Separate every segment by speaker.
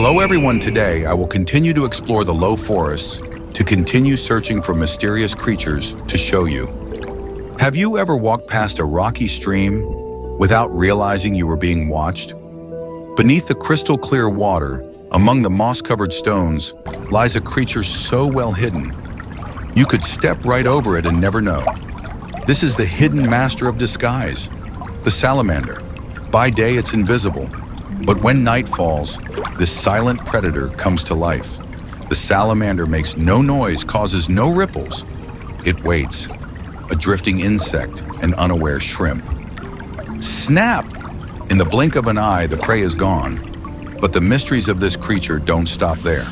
Speaker 1: Hello everyone, today I will continue to explore the low forests to continue searching for mysterious creatures to show you. Have you ever walked past a rocky stream without realizing you were being watched? Beneath the crystal clear water, among the moss-covered stones, lies a creature so well hidden, you could step right over it and never know. This is the hidden master of disguise, the salamander. By day it's invisible, but when night falls, this silent predator comes to life. The salamander makes no noise, causes no ripples. It waits, a drifting insect, an unaware shrimp. Snap! In the blink of an eye, the prey is gone. But the mysteries of this creature don't stop there.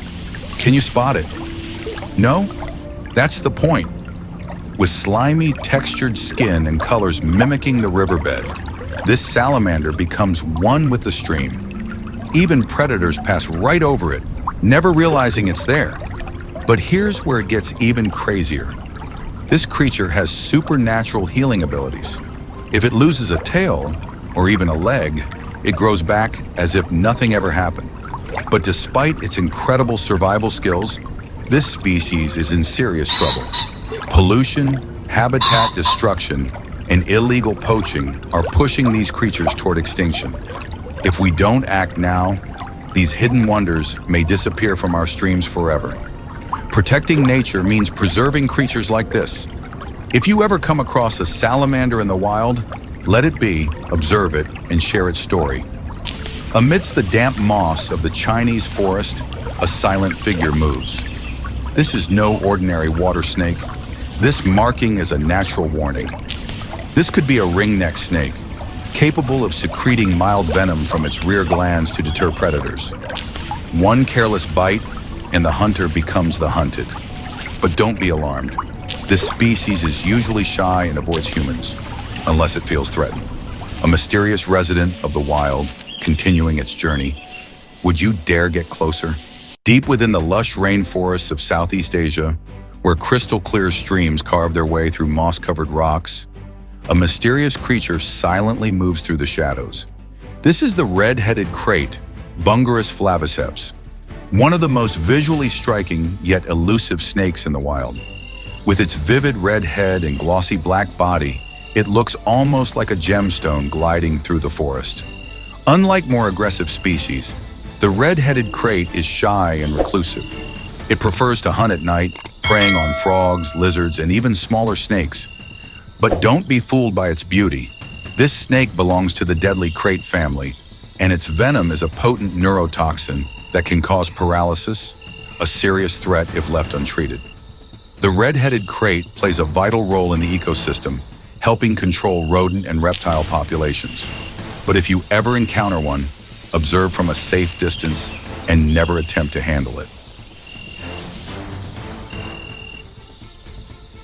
Speaker 1: Can you spot it? No? That's the point. With slimy, textured skin and colors mimicking the riverbed, this salamander becomes one with the stream. Even predators pass right over it, never realizing it's there. But here's where it gets even crazier. This creature has supernatural healing abilities. If it loses a tail, or even a leg, it grows back as if nothing ever happened. But despite its incredible survival skills, this species is in serious trouble. Pollution, habitat destruction, and illegal poaching are pushing these creatures toward extinction. If we don't act now, these hidden wonders may disappear from our streams forever. Protecting nature means preserving creatures like this. If you ever come across a salamander in the wild, let it be, observe it, and share its story. Amidst the damp moss of the Chinese forest, a silent figure moves. This is no ordinary water snake. This marking is a natural warning. This could be a ringneck snake, capable of secreting mild venom from its rear glands to deter predators. One careless bite, and the hunter becomes the hunted. But don't be alarmed. This species is usually shy and avoids humans, unless it feels threatened. A mysterious resident of the wild, continuing its journey. Would you dare get closer? Deep within the lush rainforests of Southeast Asia, where crystal clear streams carve their way through moss-covered rocks, a mysterious creature silently moves through the shadows. This is the red-headed crate, Bungarus flaviceps, one of the most visually striking yet elusive snakes in the wild. With its vivid red head and glossy black body, it looks almost like a gemstone gliding through the forest. Unlike more aggressive species, the red-headed crate is shy and reclusive. It prefers to hunt at night, preying on frogs, lizards, and even smaller snakes. But don't be fooled by its beauty. This snake belongs to the deadly crate family, and its venom is a potent neurotoxin that can cause paralysis, a serious threat if left untreated. The red-headed crate plays a vital role in the ecosystem, helping control rodent and reptile populations. But if you ever encounter one, observe from a safe distance and never attempt to handle it.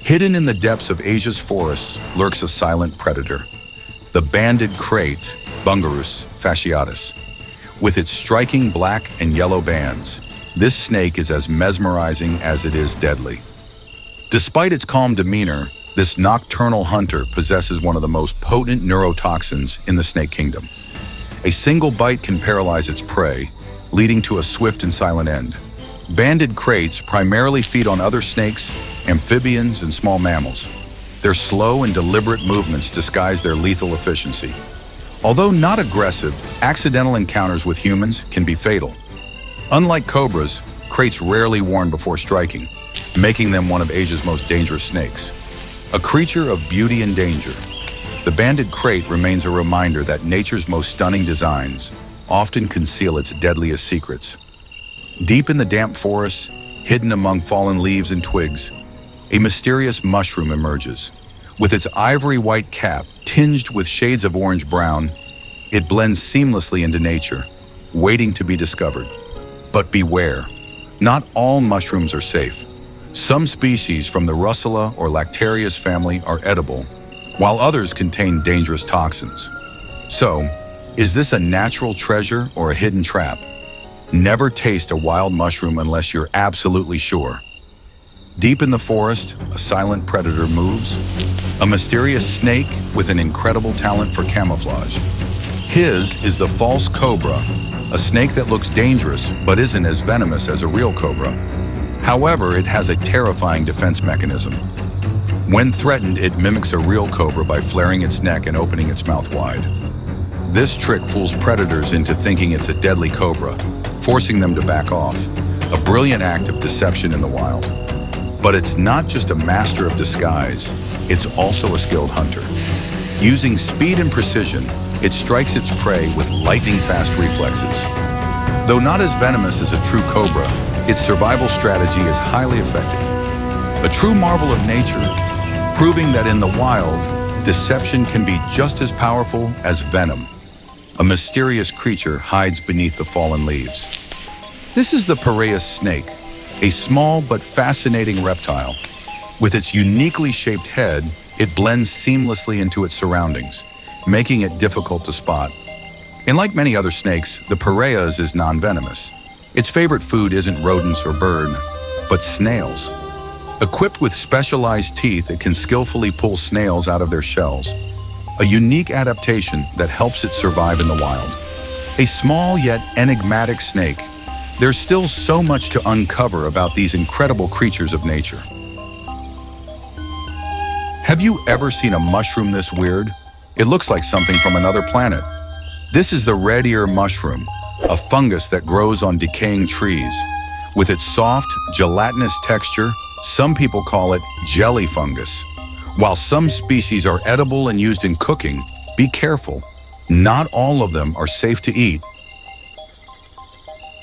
Speaker 1: Hidden in the depths of Asia's forests lurks a silent predator, the banded crate, Bungarus fasciatus. With its striking black and yellow bands, this snake is as mesmerizing as it is deadly. Despite its calm demeanor, this nocturnal hunter possesses one of the most potent neurotoxins in the snake kingdom. A single bite can paralyze its prey, leading to a swift and silent end. Banded crates primarily feed on other snakes, amphibians, and small mammals. Their slow and deliberate movements disguise their lethal efficiency. Although not aggressive, accidental encounters with humans can be fatal. Unlike cobras, crates rarely warn before striking, making them one of Asia's most dangerous snakes. A creature of beauty and danger, the banded crate remains a reminder that nature's most stunning designs often conceal its deadliest secrets. Deep in the damp forests, hidden among fallen leaves and twigs, a mysterious mushroom emerges. With its ivory white cap tinged with shades of orange-brown, it blends seamlessly into nature, waiting to be discovered. But beware, not all mushrooms are safe. Some species from the Russula or Lactarius family are edible, while others contain dangerous toxins. So, is this a natural treasure or a hidden trap? Never taste a wild mushroom unless you're absolutely sure. Deep in the forest, a silent predator moves, a mysterious snake with an incredible talent for camouflage. His is the false cobra, a snake that looks dangerous but isn't as venomous as a real cobra. However, it has a terrifying defense mechanism. When threatened, it mimics a real cobra by flaring its neck and opening its mouth wide. This trick fools predators into thinking it's a deadly cobra, forcing them to back off, a brilliant act of deception in the wild. But it's not just a master of disguise, it's also a skilled hunter. Using speed and precision, it strikes its prey with lightning-fast reflexes. Though not as venomous as a true cobra, its survival strategy is highly effective. A true marvel of nature, proving that in the wild, deception can be just as powerful as venom. A mysterious creature hides beneath the fallen leaves. This is the Piraeus snake, a small but fascinating reptile. With its uniquely shaped head, it blends seamlessly into its surroundings, making it difficult to spot. And like many other snakes, the Piraeus is non-venomous. Its favorite food isn't rodents or bird, but snails. Equipped with specialized teeth, it can skillfully pull snails out of their shells, a unique adaptation that helps it survive in the wild. A small yet enigmatic snake, there's still so much to uncover about these incredible creatures of nature. Have you ever seen a mushroom this weird? It looks like something from another planet. This is the red ear mushroom, a fungus that grows on decaying trees. With its soft, gelatinous texture, some people call it jelly fungus. While some species are edible and used in cooking, be careful. Not all of them are safe to eat.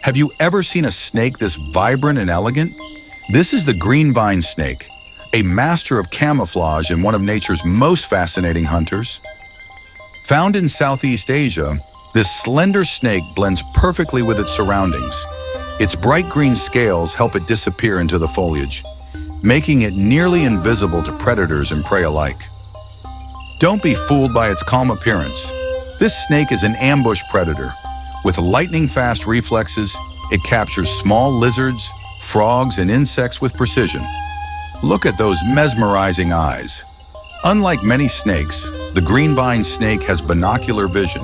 Speaker 1: Have you ever seen a snake this vibrant and elegant? This is the green vine snake, a master of camouflage and one of nature's most fascinating hunters. Found in Southeast Asia, this slender snake blends perfectly with its surroundings. Its bright green scales help it disappear into the foliage, making it nearly invisible to predators and prey alike. Don't be fooled by its calm appearance. This snake is an ambush predator. With lightning-fast reflexes, it captures small lizards, frogs, and insects with precision. Look at those mesmerizing eyes. Unlike many snakes, the green vine snake has binocular vision,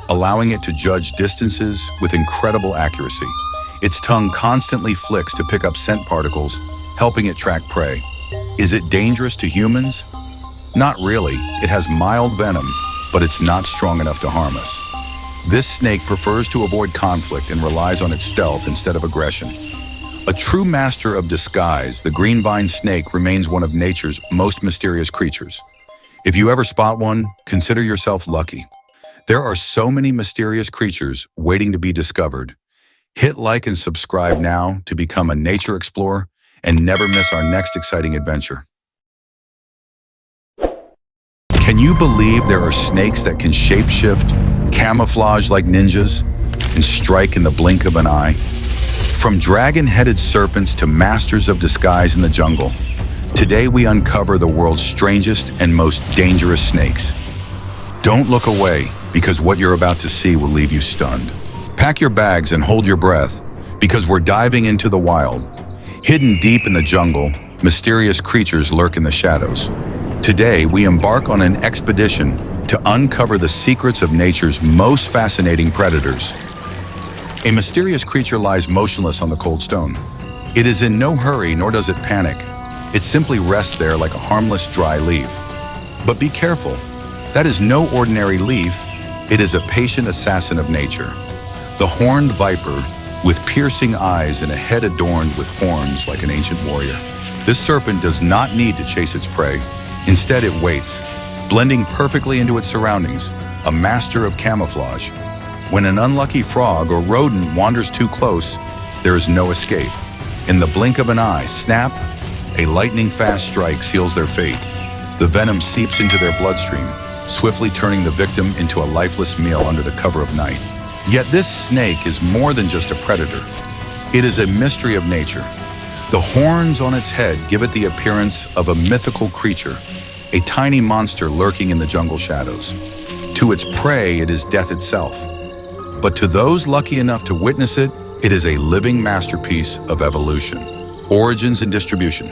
Speaker 1: allowing it to judge distances with incredible accuracy. Its tongue constantly flicks to pick up scent particles, helping it track prey. Is it dangerous to humans? Not really. It has mild venom, but it's not strong enough to harm us. This snake prefers to avoid conflict and relies on its stealth instead of aggression. A true master of disguise, the green vine snake remains one of nature's most mysterious creatures. If you ever spot one, consider yourself lucky. There are so many mysterious creatures waiting to be discovered. Hit like and subscribe now to become a nature explorer and never miss our next exciting adventure. Can you believe there are snakes that can shapeshift, camouflage like ninjas, and strike in the blink of an eye? From dragon-headed serpents to masters of disguise in the jungle, today we uncover the world's strangest and most dangerous snakes. Don't look away, because what you're about to see will leave you stunned. Pack your bags and hold your breath, because we're diving into the wild. Hidden deep in the jungle, mysterious creatures lurk in the shadows. Today, we embark on an expedition to uncover the secrets of nature's most fascinating predators. A mysterious creature lies motionless on the cold stone. It is in no hurry, nor does it panic. It simply rests there like a harmless dry leaf. But be careful. That is no ordinary leaf. It is a patient assassin of nature. The horned viper, with piercing eyes and a head adorned with horns like an ancient warrior. This serpent does not need to chase its prey. Instead, it waits, blending perfectly into its surroundings, a master of camouflage. When an unlucky frog or rodent wanders too close, there is no escape. In the blink of an eye, snap, a lightning-fast strike seals their fate. The venom seeps into their bloodstream, swiftly turning the victim into a lifeless meal under the cover of night. Yet this snake is more than just a predator. It is a mystery of nature. The horns on its head give it the appearance of a mythical creature, a tiny monster lurking in the jungle shadows. To its prey, it is death itself. But to those lucky enough to witness it, it is a living masterpiece of evolution, origins, and distribution.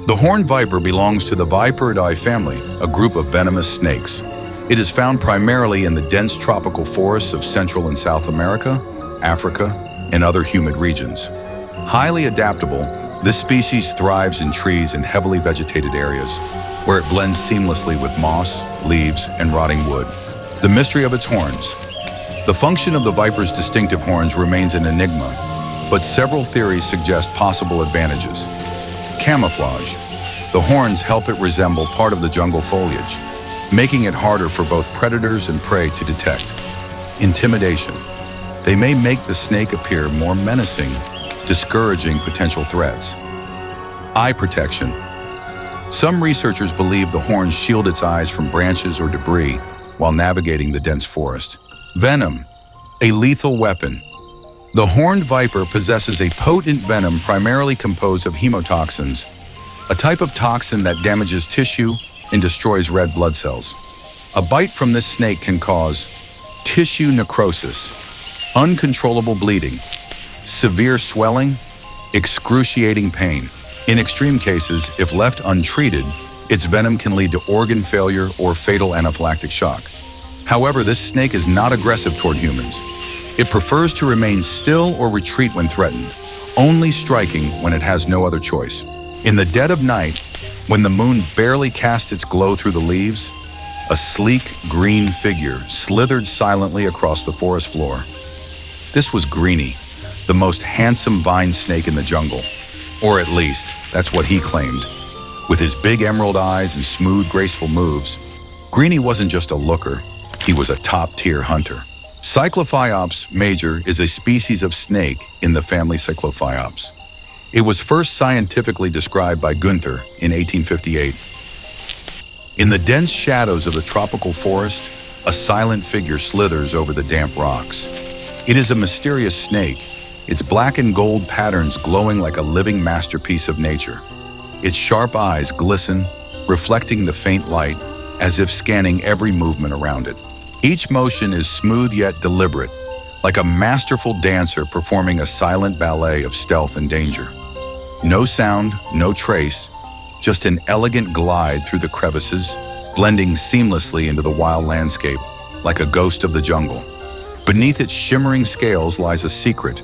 Speaker 1: The horned viper belongs to the Viperidae family, a group of venomous snakes. It is found primarily in the dense tropical forests of Central and South America, Africa, and other humid regions. Highly adaptable, this species thrives in trees and heavily vegetated areas, where it blends seamlessly with moss, leaves, and rotting wood. The mystery of its horns. The function of the viper's distinctive horns remains an enigma, but several theories suggest possible advantages. Camouflage. The horns help it resemble part of the jungle foliage, making it harder for both predators and prey to detect. Intimidation. They may make the snake appear more menacing, discouraging potential threats. Eye protection. Some researchers believe the horns shield its eyes from branches or debris while navigating the dense forest. Venom, a lethal weapon. The horned viper possesses a potent venom primarily composed of hemotoxins, a type of toxin that damages tissue and destroys red blood cells. A bite from this snake can cause tissue necrosis, uncontrollable bleeding, severe swelling, excruciating pain. In extreme cases, if left untreated, its venom can lead to organ failure or fatal anaphylactic shock. However, this snake is not aggressive toward humans. It prefers to remain still or retreat when threatened, only striking when it has no other choice. In the dead of night, when the moon barely cast its glow through the leaves, a sleek green figure slithered silently across the forest floor. This was Greenie, the most handsome vine snake in the jungle, or at least that's what he claimed. With his big emerald eyes and smooth, graceful moves, Greenie wasn't just a looker, he was a top-tier hunter. Cyclophyops major is a species of snake in the family Cyclophyops. It was first scientifically described by Gunther in 1858. In the dense shadows of the tropical forest, a silent figure slithers over the damp rocks. It is a mysterious snake, its black and gold patterns glowing like a living masterpiece of nature. Its sharp eyes glisten, reflecting the faint light, as if scanning every movement around it. Each motion is smooth yet deliberate, like a masterful dancer performing a silent ballet of stealth and danger. No sound, no trace, just an elegant glide through the crevices, blending seamlessly into the wild landscape, like a ghost of the jungle. Beneath its shimmering scales lies a secret,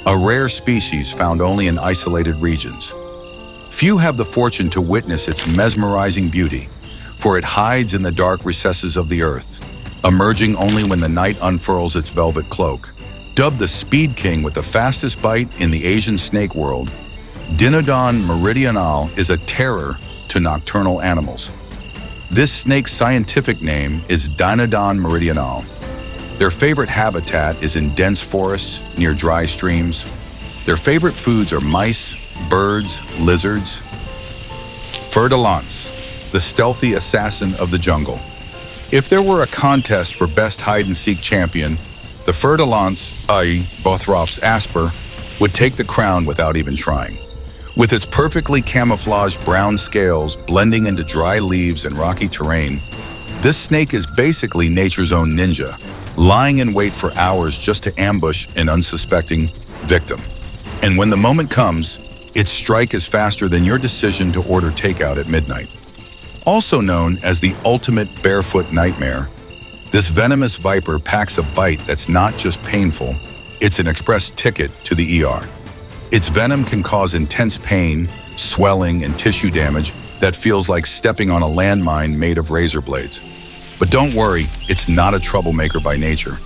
Speaker 1: a rare species found only in isolated regions. Few have the fortune to witness its mesmerizing beauty, for it hides in the dark recesses of the earth, emerging only when the night unfurls its velvet cloak. Dubbed the Speed King with the fastest bite in the Asian snake world, Dinodon meridionale is a terror to nocturnal animals. This snake's scientific name is Dinodon meridionale. Their favorite habitat is in dense forests near dry streams. Their favorite foods are mice, birds, lizards. Fer de lance, the stealthy assassin of the jungle. If there were a contest for best hide-and-seek champion, the fer de lance, i.e. Bothrops asper, would take the crown without even trying. With its perfectly camouflaged brown scales blending into dry leaves and rocky terrain, this snake is basically nature's own ninja, lying in wait for hours just to ambush an unsuspecting victim. And when the moment comes, its strike is faster than your decision to order takeout at midnight. Also known as the ultimate barefoot nightmare, this venomous viper packs a bite that's not just painful, it's an express ticket to the ER. Its venom can cause intense pain, swelling, and tissue damage that feels like stepping on a landmine made of razor blades. But don't worry, it's not a troublemaker by nature.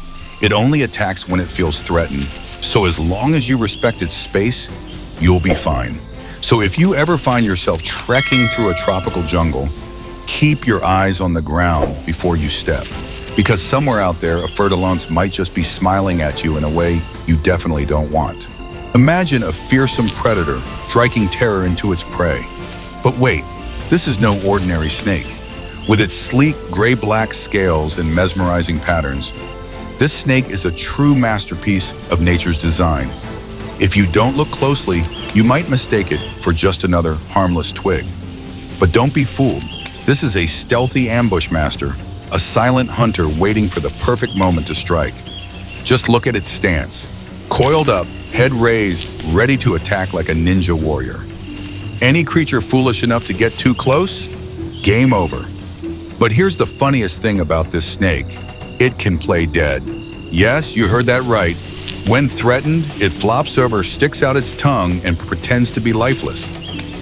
Speaker 1: It only attacks when it feels threatened, so as long as you respect its space, you'll be fine. So if you ever find yourself trekking through a tropical jungle, keep your eyes on the ground before you step, because somewhere out there, a fer de lance might just be smiling at you in a way you definitely don't want. Imagine a fearsome predator striking terror into its prey. But wait, this is no ordinary snake. With its sleek gray-black scales and mesmerizing patterns, this snake is a true masterpiece of nature's design. If you don't look closely, you might mistake it for just another harmless twig. But don't be fooled. This is a stealthy ambush master, a silent hunter waiting for the perfect moment to strike. Just look at its stance. Coiled up, head raised, ready to attack like a ninja warrior. Any creature foolish enough to get too close? Game over. But here's the funniest thing about this snake. It can play dead. Yes, you heard that right. When threatened, it flops over, sticks out its tongue, and pretends to be lifeless.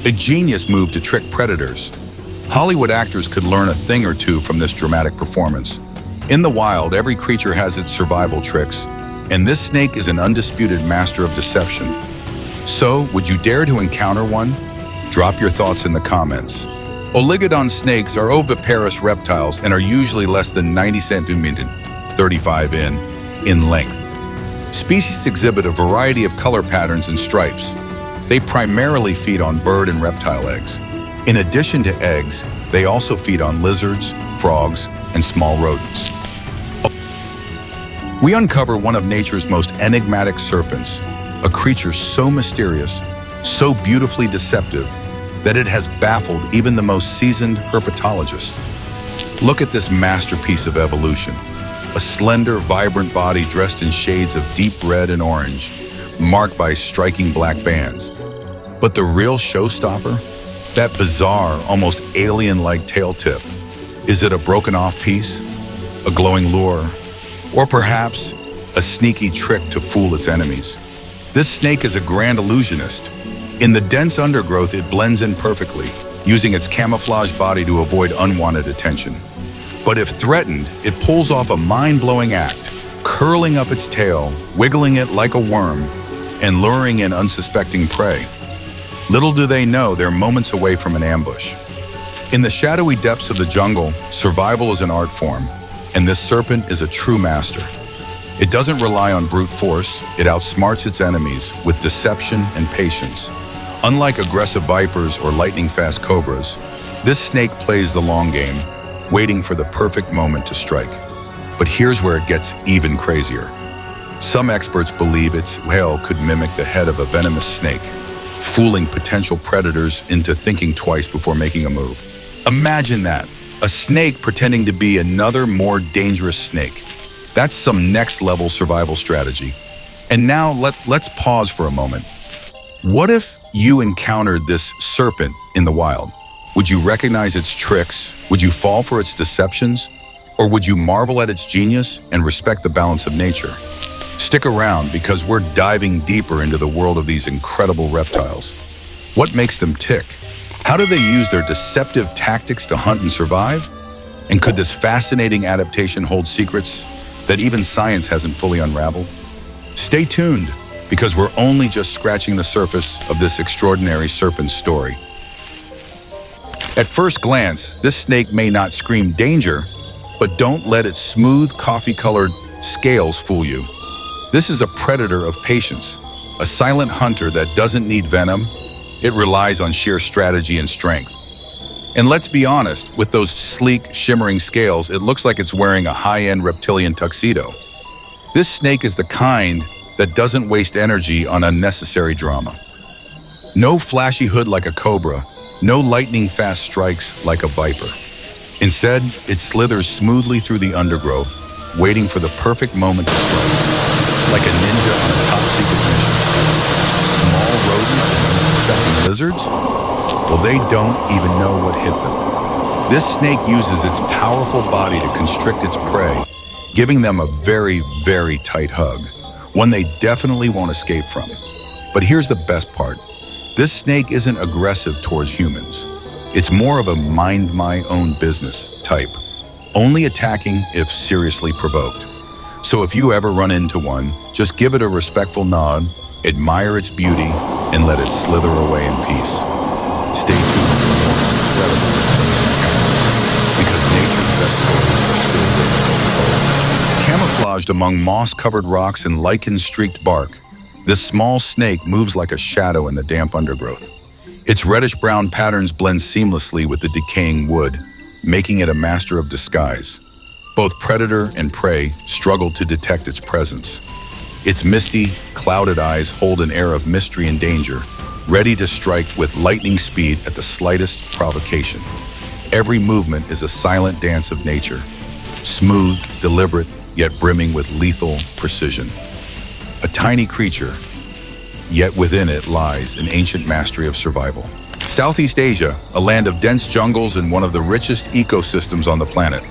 Speaker 1: A genius move to trick predators. Hollywood actors could learn a thing or two from this dramatic performance. In the wild, every creature has its survival tricks, and this snake is an undisputed master of deception. So, would you dare to encounter one? Drop your thoughts in the comments. Oligodon snakes are oviparous reptiles and are usually less than 90 centimeters, 35 in length. Species exhibit a variety of color patterns and stripes. They primarily feed on bird and reptile eggs. In addition to eggs, they also feed on lizards, frogs, and small rodents. We uncover one of nature's most enigmatic serpents, a creature so mysterious, so beautifully deceptive, that it has baffled even the most seasoned herpetologist. Look at this masterpiece of evolution. A slender, vibrant body dressed in shades of deep red and orange, marked by striking black bands. But the real showstopper? That bizarre, almost alien-like tail tip. Is it a broken-off piece? A glowing lure? Or perhaps a sneaky trick to fool its enemies? This snake is a grand illusionist. In the dense undergrowth, it blends in perfectly, using its camouflage body to avoid unwanted attention. But if threatened, it pulls off a mind-blowing act, curling up its tail, wiggling it like a worm, and luring in unsuspecting prey. Little do they know they're moments away from an ambush. In the shadowy depths of the jungle, survival is an art form, and this serpent is a true master. It doesn't rely on brute force, it outsmarts its enemies with deception and patience. Unlike aggressive vipers or lightning-fast cobras, this snake plays the long game, waiting for the perfect moment to strike. But here's where it gets even crazier. Some experts believe its tail could mimic the head of a venomous snake, fooling potential predators into thinking twice before making a move. Imagine that, a snake pretending to be another more dangerous snake. That's some next-level survival strategy. And now let's pause for a moment. What if you encountered this serpent in the wild? Would you recognize its tricks? Would you fall for its deceptions? Or would you marvel at its genius and respect the balance of nature? Stick around because we're diving deeper into the world of these incredible reptiles. What makes them tick? How do they use their deceptive tactics to hunt and survive? And could this fascinating adaptation hold secrets that even science hasn't fully unraveled? Stay tuned, because we're only just scratching the surface of this extraordinary serpent story. At first glance, this snake may not scream danger, but don't let its smooth, coffee-colored scales fool you. This is a predator of patience, a silent hunter that doesn't need venom. It relies on sheer strategy and strength. And let's be honest, with those sleek, shimmering scales, it looks like it's wearing a high-end reptilian tuxedo. This snake is the kind that doesn't waste energy on unnecessary drama. No flashy hood like a cobra, no lightning-fast strikes like a viper. Instead, it slithers smoothly through the undergrowth, waiting for the perfect moment to strike, like a ninja on a top-secret mission. Small rodents and unsuspecting lizards? Well, they don't even know what hit them. This snake uses its powerful body to constrict its prey, giving them a very, very tight hug, one they definitely won't escape from. But here's the best part. This snake isn't aggressive towards humans. It's more of a mind-my-own-business type, only attacking if seriously provoked. So if you ever run into one, just give it a respectful nod, admire its beauty, and let it slither away in peace. Stay tuned for more incredible encounters, because nature's best stories are still waiting to be told. Camouflaged among moss-covered rocks and lichen-streaked bark, this small snake moves like a shadow in the damp undergrowth. Its reddish-brown patterns blend seamlessly with the decaying wood, making it a master of disguise. Both predator and prey struggle to detect its presence. Its misty, clouded eyes hold an air of mystery and danger, ready to strike with lightning speed at the slightest provocation. Every movement is a silent dance of nature, smooth, deliberate, yet brimming with lethal precision. A tiny creature, yet within it lies an ancient mastery of survival. Southeast Asia, a land of dense jungles and one of the richest ecosystems on the planet.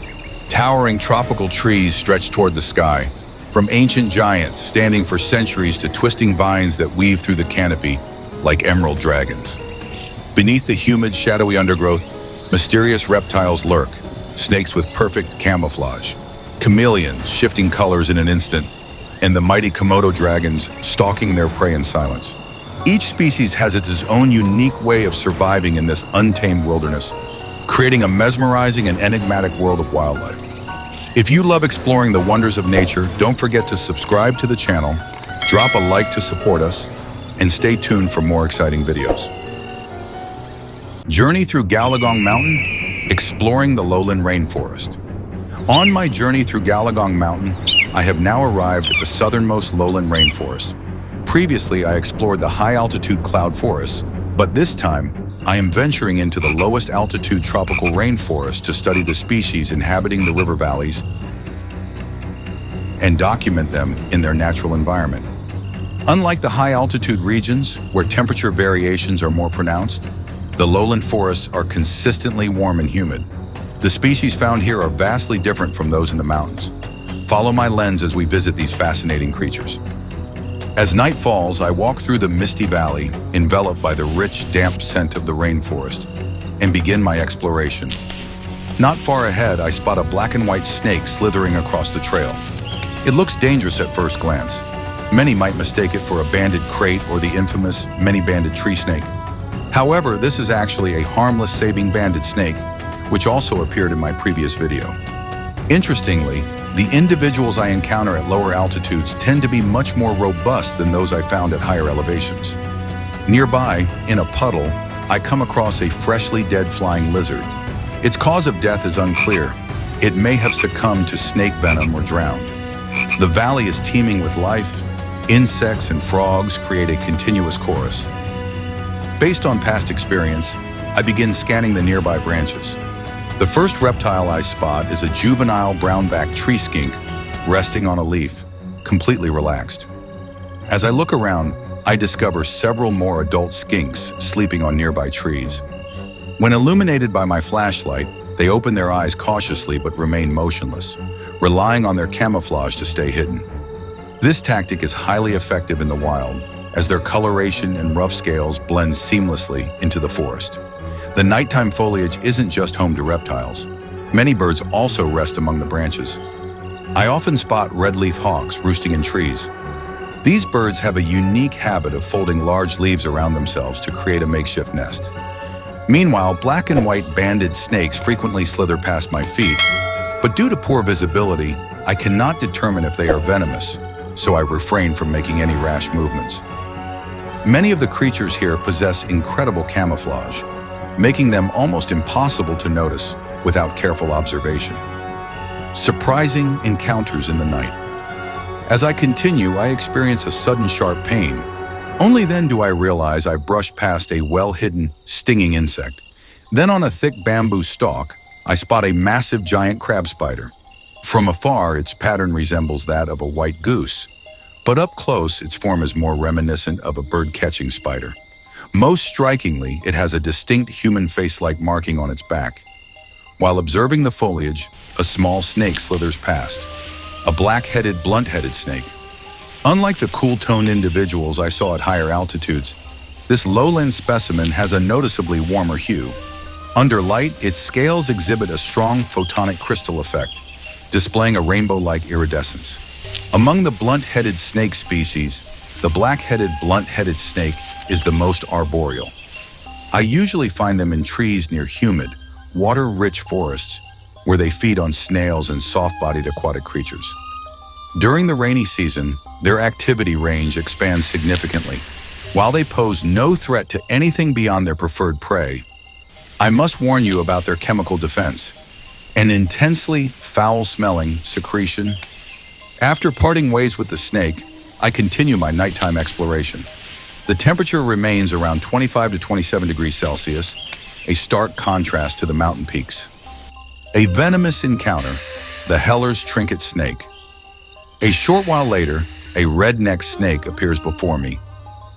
Speaker 1: Towering tropical trees stretch toward the sky, from ancient giants standing for centuries to twisting vines that weave through the canopy like emerald dragons. Beneath the humid, shadowy undergrowth, mysterious reptiles lurk, snakes with perfect camouflage, chameleons shifting colors in an instant, and the mighty Komodo dragons stalking their prey in silence. Each species has its own unique way of surviving in this untamed wilderness, creating a mesmerizing and enigmatic world of wildlife. If you love exploring the wonders of nature, don't forget to subscribe to the channel, drop a like to support us, and stay tuned for more exciting videos. Journey through Galagong Mountain, exploring the lowland rainforest. On my journey through Galagong Mountain, I have now arrived at the southernmost lowland rainforest. Previously, I explored the high-altitude cloud forests, but this time, I am venturing into the lowest altitude tropical rainforest to study the species inhabiting the river valleys and document them in their natural environment. Unlike the high-altitude regions, where temperature variations are more pronounced, the lowland forests are consistently warm and humid. The species found here are vastly different from those in the mountains. Follow my lens as we visit these fascinating creatures. As night falls, I walk through the misty valley, enveloped by the rich, damp scent of the rainforest, and begin my exploration. Not far ahead, I spot a black and white snake slithering across the trail. It looks dangerous at first glance. Many might mistake it for a banded crate or the infamous many-banded tree snake. However, this is actually a harmless sabine banded snake, which also appeared in my previous video. Interestingly, the individuals I encounter at lower altitudes tend to be much more robust than those I found at higher elevations. Nearby, in a puddle, I come across a freshly dead flying lizard. Its cause of death is unclear. It may have succumbed to snake venom or drowned. The valley is teeming with life. Insects and frogs create a continuous chorus. Based on past experience, I begin scanning the nearby branches. The first reptile I spot is a juvenile brown-backed tree skink resting on a leaf, completely relaxed. As I look around, I discover several more adult skinks sleeping on nearby trees. When illuminated by my flashlight, they open their eyes cautiously but remain motionless, relying on their camouflage to stay hidden. This tactic is highly effective in the wild, as their coloration and rough scales blend seamlessly into the forest. The nighttime foliage isn't just home to reptiles. Many birds also rest among the branches. I often spot red-leaf hawks roosting in trees. These birds have a unique habit of folding large leaves around themselves to create a makeshift nest. Meanwhile, black and white banded snakes frequently slither past my feet, but due to poor visibility, I cannot determine if they are venomous, so I refrain from making any rash movements. Many of the creatures here possess incredible camouflage, making them almost impossible to notice without careful observation. Surprising encounters in the night. As I continue, I experience a sudden sharp pain. Only then do I realize I brushed past a well-hidden, stinging insect. Then on a thick bamboo stalk, I spot a massive giant crab spider. From afar, its pattern resembles that of a white goose, but up close, its form is more reminiscent of a bird-catching spider. Most strikingly, it has a distinct human face-like marking on its back. While observing the foliage, a small snake slithers past, a black-headed, blunt-headed snake. Unlike the cool-toned individuals I saw at higher altitudes, this lowland specimen has a noticeably warmer hue. Under light, its scales exhibit a strong photonic crystal effect, displaying a rainbow-like iridescence. Among the blunt-headed snake species, the black-headed, blunt-headed snake is the most arboreal. I usually find them in trees near humid, water-rich forests, where they feed on snails and soft-bodied aquatic creatures. During the rainy season, their activity range expands significantly. While they pose no threat to anything beyond their preferred prey, I must warn you about their chemical defense, an intensely foul-smelling secretion. After parting ways with the snake, I continue my nighttime exploration. The temperature remains around 25 to 27 degrees Celsius, a stark contrast to the mountain peaks. A venomous encounter, the Heller's trinket snake. A short while later, a red-necked snake appears before me,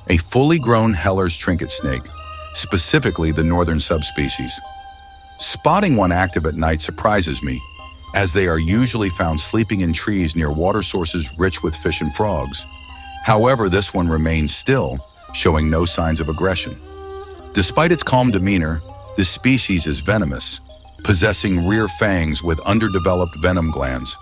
Speaker 1: a fully grown Heller's trinket snake, specifically the northern subspecies. Spotting one active at night surprises me, as they are usually found sleeping in trees near water sources rich with fish and frogs. However, this one remains still, showing no signs of aggression. Despite its calm demeanor, this species is venomous, possessing rear fangs with underdeveloped venom glands.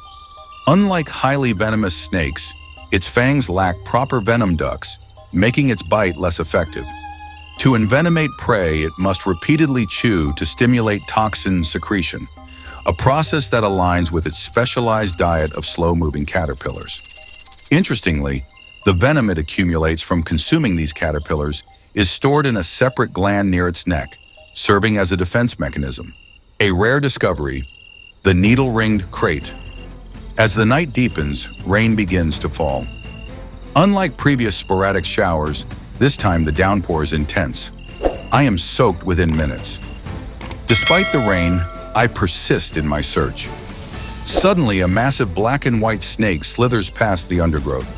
Speaker 1: Unlike highly venomous snakes, its fangs lack proper venom ducts, making its bite less effective. To envenomate prey, it must repeatedly chew to stimulate toxin secretion, a process that aligns with its specialized diet of slow-moving caterpillars. Interestingly, the venom it accumulates from consuming these caterpillars is stored in a separate gland near its neck, serving as a defense mechanism. A rare discovery, the needle-ringed crate. As the night deepens, rain begins to fall. Unlike previous sporadic showers, this time the downpour is intense. I am soaked within minutes. Despite the rain, I persist in my search. Suddenly, a massive black and white snake slithers past the undergrowth.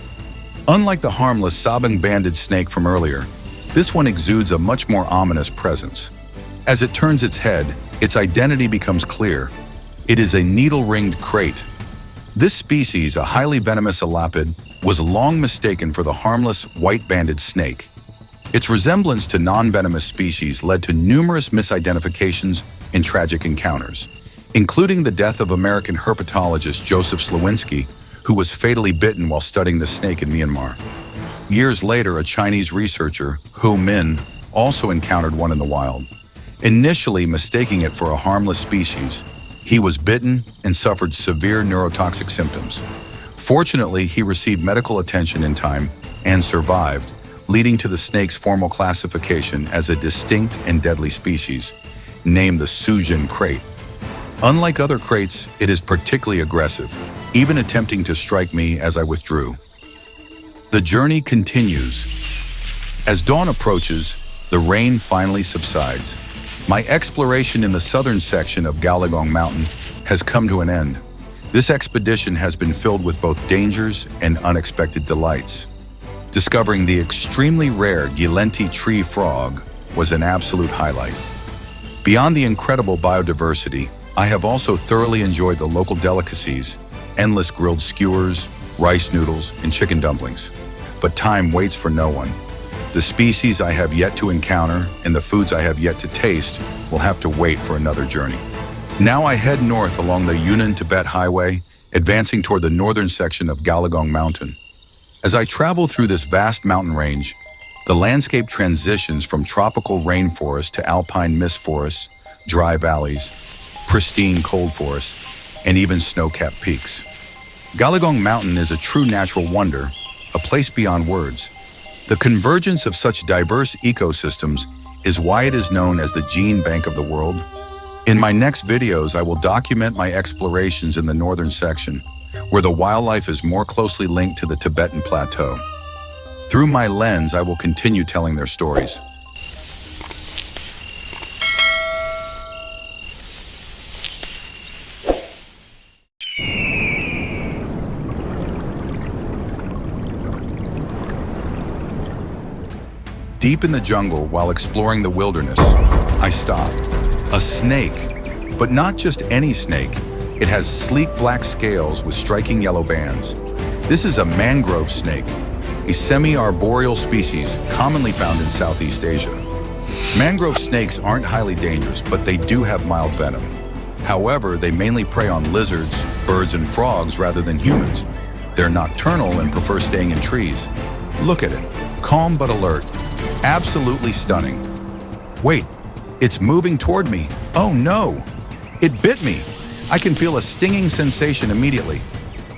Speaker 1: Unlike the harmless saban-banded snake from earlier, this one exudes a much more ominous presence. As it turns its head, its identity becomes clear. It is a needle-ringed crate. This species, a highly venomous elapid, was long mistaken for the harmless white-banded snake. Its resemblance to non-venomous species led to numerous misidentifications and tragic encounters, including the death of American herpetologist Joseph Slowinski, who was fatally bitten while studying the snake in Myanmar. Years later, a Chinese researcher, Hu Min, also encountered one in the wild. Initially mistaking it for a harmless species, he was bitten and suffered severe neurotoxic symptoms. Fortunately, he received medical attention in time and survived, leading to the snake's formal classification as a distinct and deadly species, named the Suzhen crate. Unlike other crates, it is particularly aggressive, even attempting to strike me as I withdrew. The journey continues. As dawn approaches, the rain finally subsides. My exploration in the southern section of Galagong Mountain has come to an end. This expedition has been filled with both dangers and unexpected delights. Discovering the extremely rare Gilenti tree frog was an absolute highlight. Beyond the incredible biodiversity, I have also thoroughly enjoyed the local delicacies, endless grilled skewers, rice noodles, and chicken dumplings. But time waits for no one. The species I have yet to encounter and the foods I have yet to taste will have to wait for another journey. Now I head north along the Yunnan-Tibet Highway, advancing toward the northern section of Galagong Mountain. As I travel through this vast mountain range, the landscape transitions from tropical rainforest to alpine mist forests, dry valleys, pristine cold forests, and even snow-capped peaks. Galagong Mountain is a true natural wonder, a place beyond words. The convergence of such diverse ecosystems is why it is known as the gene bank of the world. In my next videos, I will document my explorations in the northern section, where the wildlife is more closely linked to the Tibetan plateau. Through my lens, I will continue telling their stories. Deep in the jungle, while exploring the wilderness, I stop. A snake, but not just any snake. It has sleek black scales with striking yellow bands. This is a mangrove snake, a semi-arboreal species commonly found in Southeast Asia. Mangrove snakes aren't highly dangerous, but they do have mild venom. However, they mainly prey on lizards, birds, and frogs rather than humans. They're nocturnal and prefer staying in trees. Look at it, calm but alert. Absolutely stunning. Wait, it's moving toward me. Oh no, it bit me. I can feel a stinging sensation immediately.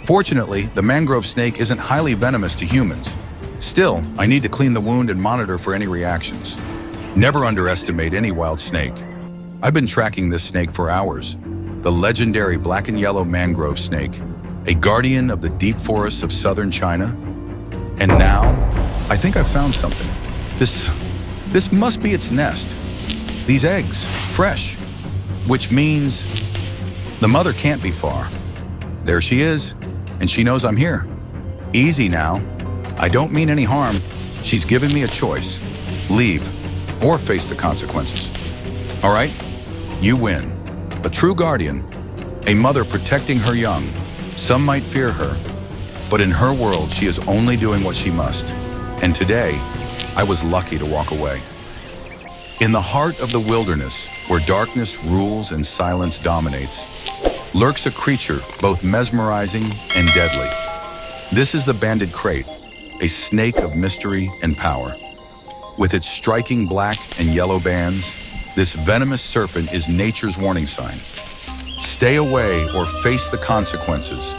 Speaker 1: Fortunately, the mangrove snake isn't highly venomous to humans. Still, I need to clean the wound and monitor for any reactions. Never underestimate any wild snake. I've been tracking this snake for hours. The legendary black and yellow mangrove snake, a guardian of the deep forests of southern China. And now, I think I've found something. This must be its nest. These eggs, fresh, which means the mother can't be far. There she is, and she knows I'm here. Easy now. I don't mean any harm. She's giving me a choice. Leave or face the consequences. All right? You win. A true guardian, a mother protecting her young. Some might fear her, but in her world, she is only doing what she must. And today, I was lucky to walk away. In the heart of the wilderness, where darkness rules and silence dominates, lurks a creature both mesmerizing and deadly. This is the banded krait, a snake of mystery and power. With its striking black and yellow bands, this venomous serpent is nature's warning sign. Stay away or face the consequences.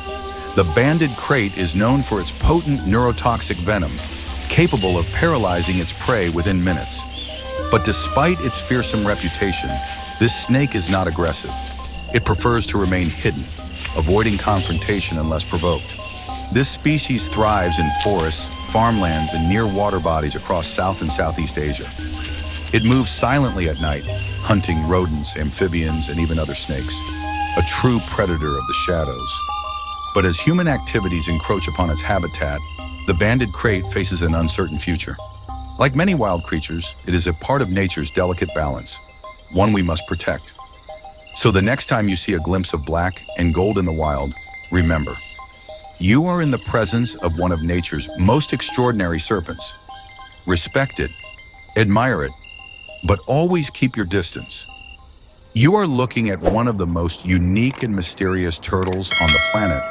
Speaker 1: The banded krait is known for its potent neurotoxic venom, capable of paralyzing its prey within minutes. But despite its fearsome reputation, this snake is not aggressive. It prefers to remain hidden, avoiding confrontation unless provoked. This species thrives in forests, farmlands, and near water bodies across South and Southeast Asia. It moves silently at night, hunting rodents, amphibians, and even other snakes, a true predator of the shadows. But as human activities encroach upon its habitat, the banded krait faces an uncertain future. Like many wild creatures, it is a part of nature's delicate balance, one we must protect. So the next time you see a glimpse of black and gold in the wild, remember, you are in the presence of one of nature's most extraordinary serpents. Respect it, admire it, but always keep your distance. You are looking at one of the most unique and mysterious turtles on the planet.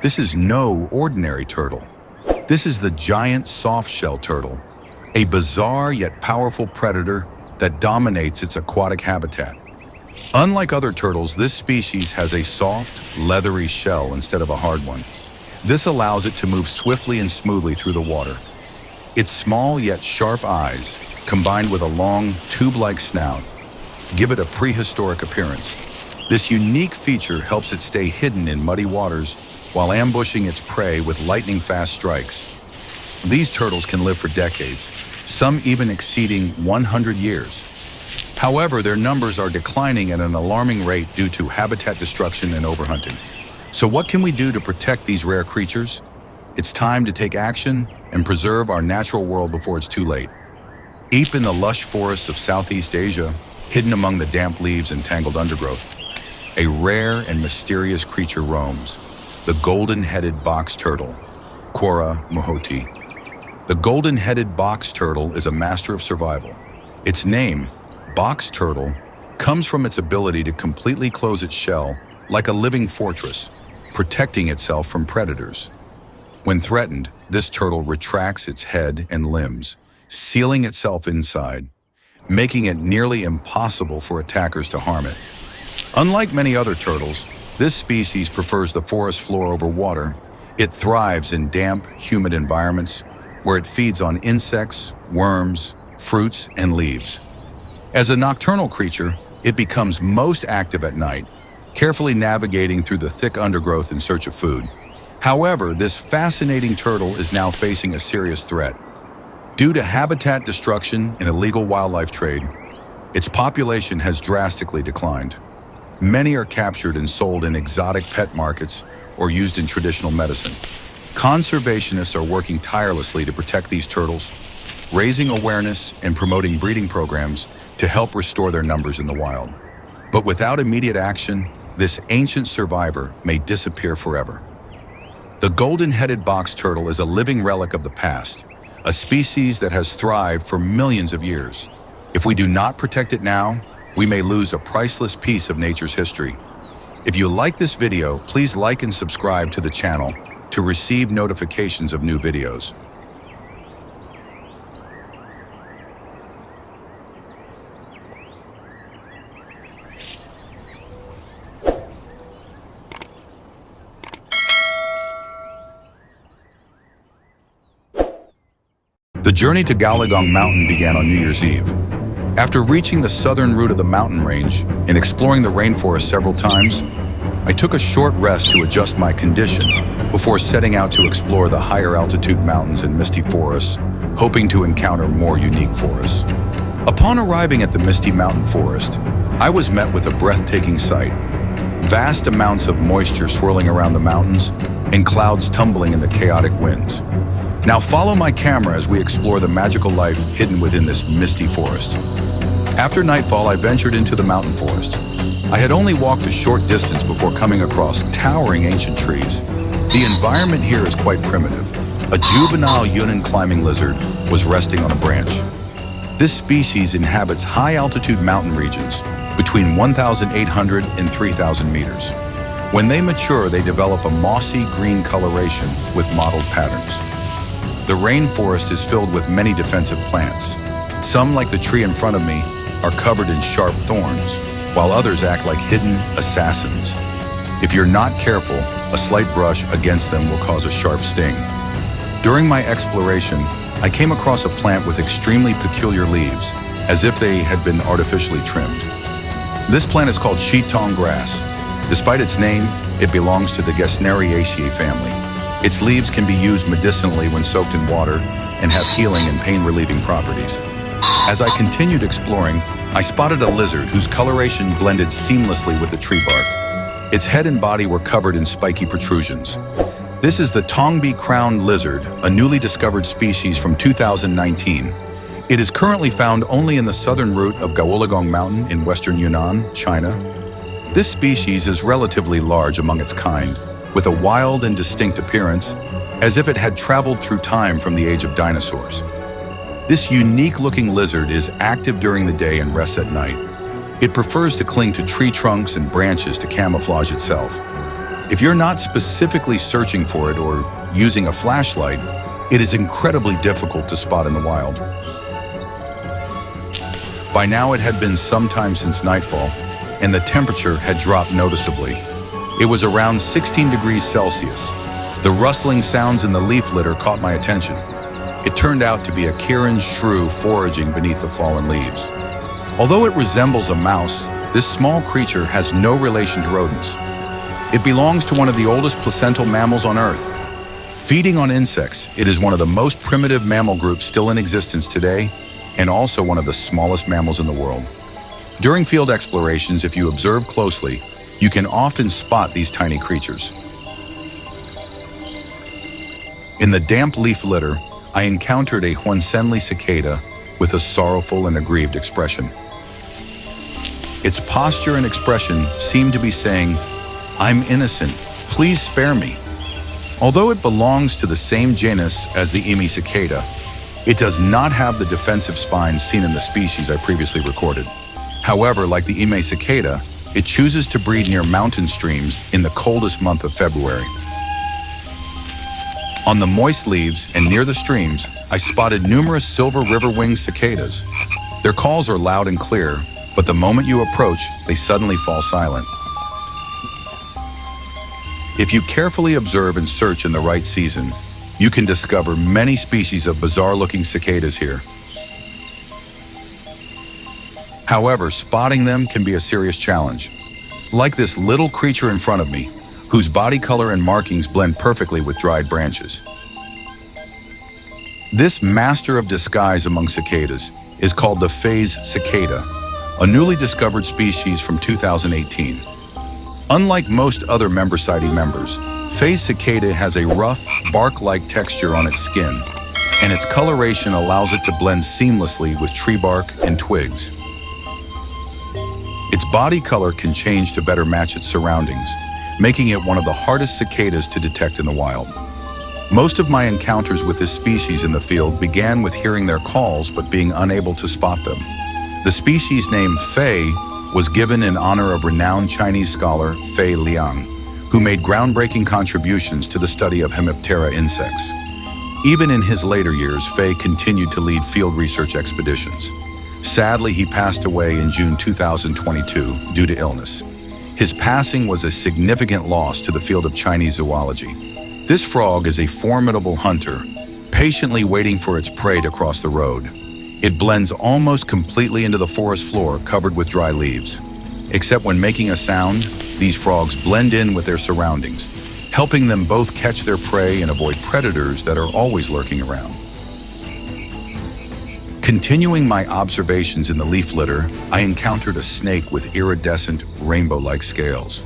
Speaker 1: This is no ordinary turtle. This is the giant soft-shell turtle, a bizarre yet powerful predator that dominates its aquatic habitat. Unlike other turtles, this species has a soft, leathery shell instead of a hard one. This allows it to move swiftly and smoothly through the water. Its small yet sharp eyes, combined with a long, tube-like snout, give it a prehistoric appearance. This unique feature helps it stay hidden in muddy waters while ambushing its prey with lightning-fast strikes. These turtles can live for decades, some even exceeding 100 years. However, their numbers are declining at an alarming rate due to habitat destruction and overhunting. So what can we do to protect these rare creatures? It's time to take action and preserve our natural world before it's too late. Deep in the lush forests of Southeast Asia, hidden among the damp leaves and tangled undergrowth, a rare and mysterious creature roams, the golden-headed box turtle, Quora mohoti. The golden-headed box turtle is a master of survival. Its name, box turtle, comes from its ability to completely close its shell like a living fortress, protecting itself from predators. When threatened, this turtle retracts its head and limbs, sealing itself inside, making it nearly impossible for attackers to harm it. Unlike many other turtles, this species prefers the forest floor over water. It thrives in damp, humid environments where it feeds on insects, worms, fruits, and leaves. As a nocturnal creature, it becomes most active at night, carefully navigating through the thick undergrowth in search of food. However, this fascinating turtle is now facing a serious threat. Due to habitat destruction and illegal wildlife trade, its population has drastically declined. Many are captured and sold in exotic pet markets or used in traditional medicine. Conservationists are working tirelessly to protect these turtles, raising awareness and promoting breeding programs to help restore their numbers in the wild. But without immediate action, this ancient survivor may disappear forever. The golden-headed box turtle is a living relic of the past, a species that has thrived for millions of years. If we do not protect it now, we may lose a priceless piece of nature's history. If you like this video, please like and subscribe to the channel to receive notifications of new videos. The journey to Galagong Mountain began on New Year's Eve. After reaching the southern root of the mountain range and exploring the rainforest several times, I took a short rest to adjust my condition before setting out to explore the higher altitude mountains and misty forests, hoping to encounter more unique forests. Upon arriving at the misty mountain forest, I was met with a breathtaking sight. Vast amounts of moisture swirling around the mountains and clouds tumbling in the chaotic winds. Now follow my camera as we explore the magical life hidden within this misty forest. After nightfall, I ventured into the mountain forest. I had only walked a short distance before coming across towering ancient trees. The environment here is quite primitive. A juvenile Yunnan climbing lizard was resting on a branch. This species inhabits high-altitude mountain regions between 1,800 and 3,000 meters. When they mature, they develop a mossy green coloration with mottled patterns. The rainforest is filled with many defensive plants. Some, like the tree in front of me, are covered in sharp thorns, while others act like hidden assassins. If you're not careful, a slight brush against them will cause a sharp sting. During my exploration, I came across a plant with extremely peculiar leaves, as if they had been artificially trimmed. This plant is called Shitong grass. Despite its name, it belongs to the Gesneriaceae family. Its leaves can be used medicinally when soaked in water and have healing and pain-relieving properties. As I continued exploring, I spotted a lizard whose coloration blended seamlessly with the tree bark. Its head and body were covered in spiky protrusions. This is the Tongbi-crowned lizard, a newly discovered species from 2019. It is currently found only in the southern root of Gaoligong Mountain in western Yunnan, China. This species is relatively large among its kind, with a wild and distinct appearance, as if it had traveled through time from the age of dinosaurs. This unique-looking lizard is active during the day and rests at night. It prefers to cling to tree trunks and branches to camouflage itself. If you're not specifically searching for it or using a flashlight, it is incredibly difficult to spot in the wild. By now it had been some time since nightfall, and the temperature had dropped noticeably. It was around 16 degrees Celsius. The rustling sounds in the leaf litter caught my attention. It turned out to be a Kirin shrew foraging beneath the fallen leaves. Although it resembles a mouse, this small creature has no relation to rodents. It belongs to one of the oldest placental mammals on Earth. Feeding on insects, it is one of the most primitive mammal groups still in existence today, and also one of the smallest mammals in the world. During field explorations, if you observe closely, you can often spot these tiny creatures. In the damp leaf litter, I encountered a Huansenli cicada with a sorrowful and aggrieved expression. Its posture and expression seemed to be saying, "I'm innocent, please spare me." Although it belongs to the same genus as the Imi cicada, it does not have the defensive spines seen in the species I previously recorded. However, like the Imi cicada, it chooses to breed near mountain streams in the coldest month of February. On the moist leaves and near the streams, I spotted numerous silver river-winged cicadas. Their calls are loud and clear, but the moment you approach, they suddenly fall silent. If you carefully observe and search in the right season, you can discover many species of bizarre-looking cicadas here. However, spotting them can be a serious challenge. Like this little creature in front of me, whose body color and markings blend perfectly with dried branches. This master of disguise among cicadas is called the Fangs cicada, a newly discovered species from 2018. Unlike most other Membercidae members, Fangs cicada has a rough, bark-like texture on its skin, and its coloration allows it to blend seamlessly with tree bark and twigs. Its body color can change to better match its surroundings, making it one of the hardest cicadas to detect in the wild. Most of my encounters with this species in the field began with hearing their calls but being unable to spot them. The species name Fei was given in honor of renowned Chinese scholar Fei Liang, who made groundbreaking contributions to the study of Hemiptera insects. Even in his later years, Fei continued to lead field research expeditions. Sadly, he passed away in June 2022 due to illness. His passing was a significant loss to the field of Chinese zoology. This frog is a formidable hunter, patiently waiting for its prey to cross the road. It blends almost completely into the forest floor covered with dry leaves. Except when making a sound, these frogs blend in with their surroundings, helping them both catch their prey and avoid predators that are always lurking around. Continuing my observations in the leaf litter, I encountered a snake with iridescent, rainbow-like scales.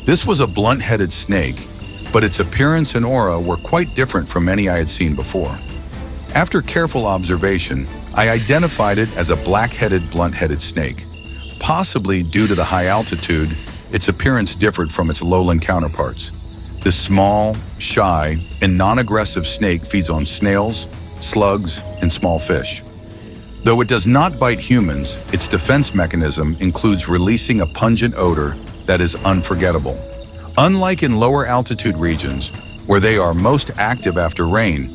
Speaker 1: This was a blunt-headed snake, but its appearance and aura were quite different from any I had seen before. After careful observation, I identified it as a black-headed, blunt-headed snake. Possibly due to the high altitude, its appearance differed from its lowland counterparts. This small, shy, and non-aggressive snake feeds on snails, slugs, and small fish. Though it does not bite humans, its defense mechanism includes releasing a pungent odor that is unforgettable. Unlike in lower altitude regions, where they are most active after rain,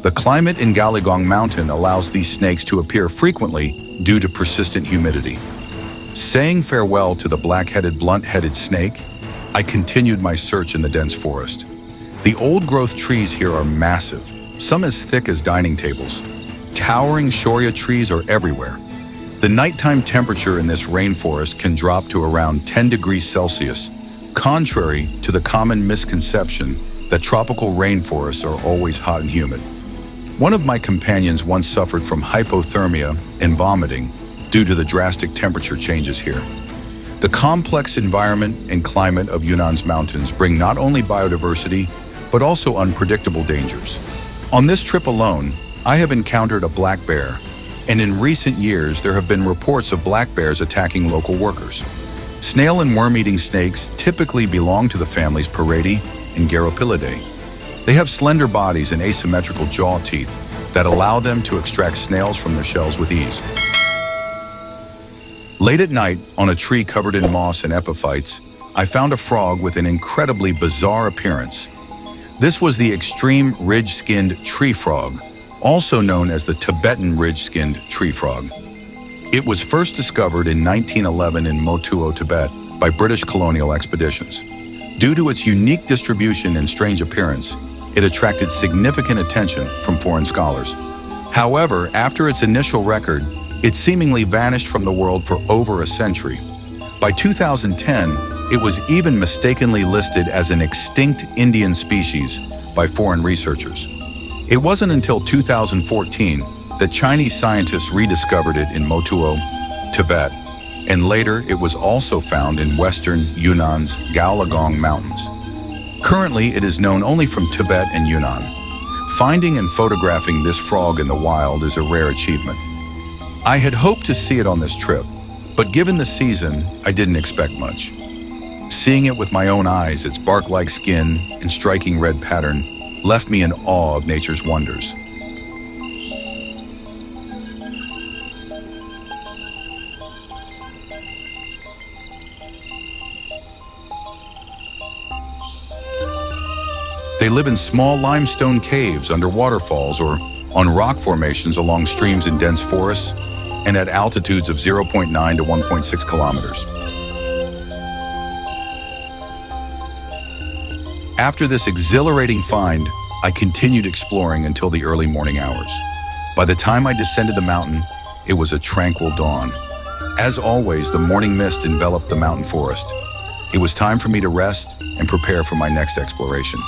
Speaker 1: the climate in Galagong Mountain allows these snakes to appear frequently due to persistent humidity. Saying farewell to the black-headed, blunt-headed snake, I continued my search in the dense forest. The old-growth trees here are massive, some as thick as dining tables. Towering shoria trees are everywhere. The nighttime temperature in this rainforest can drop to around 10 degrees Celsius, contrary to the common misconception that tropical rainforests are always hot and humid. One of my companions once suffered from hypothermia and vomiting due to the drastic temperature changes here. The complex environment and climate of Yunnan's mountains bring not only biodiversity, but also unpredictable dangers. On this trip alone, I have encountered a black bear, and in recent years there have been reports of black bears attacking local workers. Snail and worm-eating snakes typically belong to the families Paradidae and Garopilidae. They have slender bodies and asymmetrical jaw teeth that allow them to extract snails from their shells with ease. Late at night, on a tree covered in moss and epiphytes, I found a frog with an incredibly bizarre appearance. This was the extreme ridge-skinned tree frog, also known as the Tibetan ridge-skinned tree frog. It was first discovered in 1911 in Motuo, Tibet, by British colonial expeditions. Due to its unique distribution and strange appearance, it attracted significant attention from foreign scholars. However, after its initial record, it seemingly vanished from the world for over a century. By 2010, it was even mistakenly listed as an extinct Indian species by foreign researchers. It wasn't until 2014 that Chinese scientists rediscovered it in Motuo, Tibet, and later it was also found in western Yunnan's Galagong Mountains. Currently, it is known only from Tibet and Yunnan. Finding and photographing this frog in the wild is a rare achievement. I had hoped to see it on this trip, but given the season, I didn't expect much. Seeing it with my own eyes, its bark-like skin and striking red pattern left me in awe of nature's wonders. They live in small limestone caves under waterfalls or on rock formations along streams in dense forests and at altitudes of 0.9 to 1.6 kilometers. After this exhilarating find, I continued exploring until the early morning hours. By the time I descended the mountain, it was a tranquil dawn. As always, the morning mist enveloped the mountain forest. It was time for me to rest and prepare for my next exploration.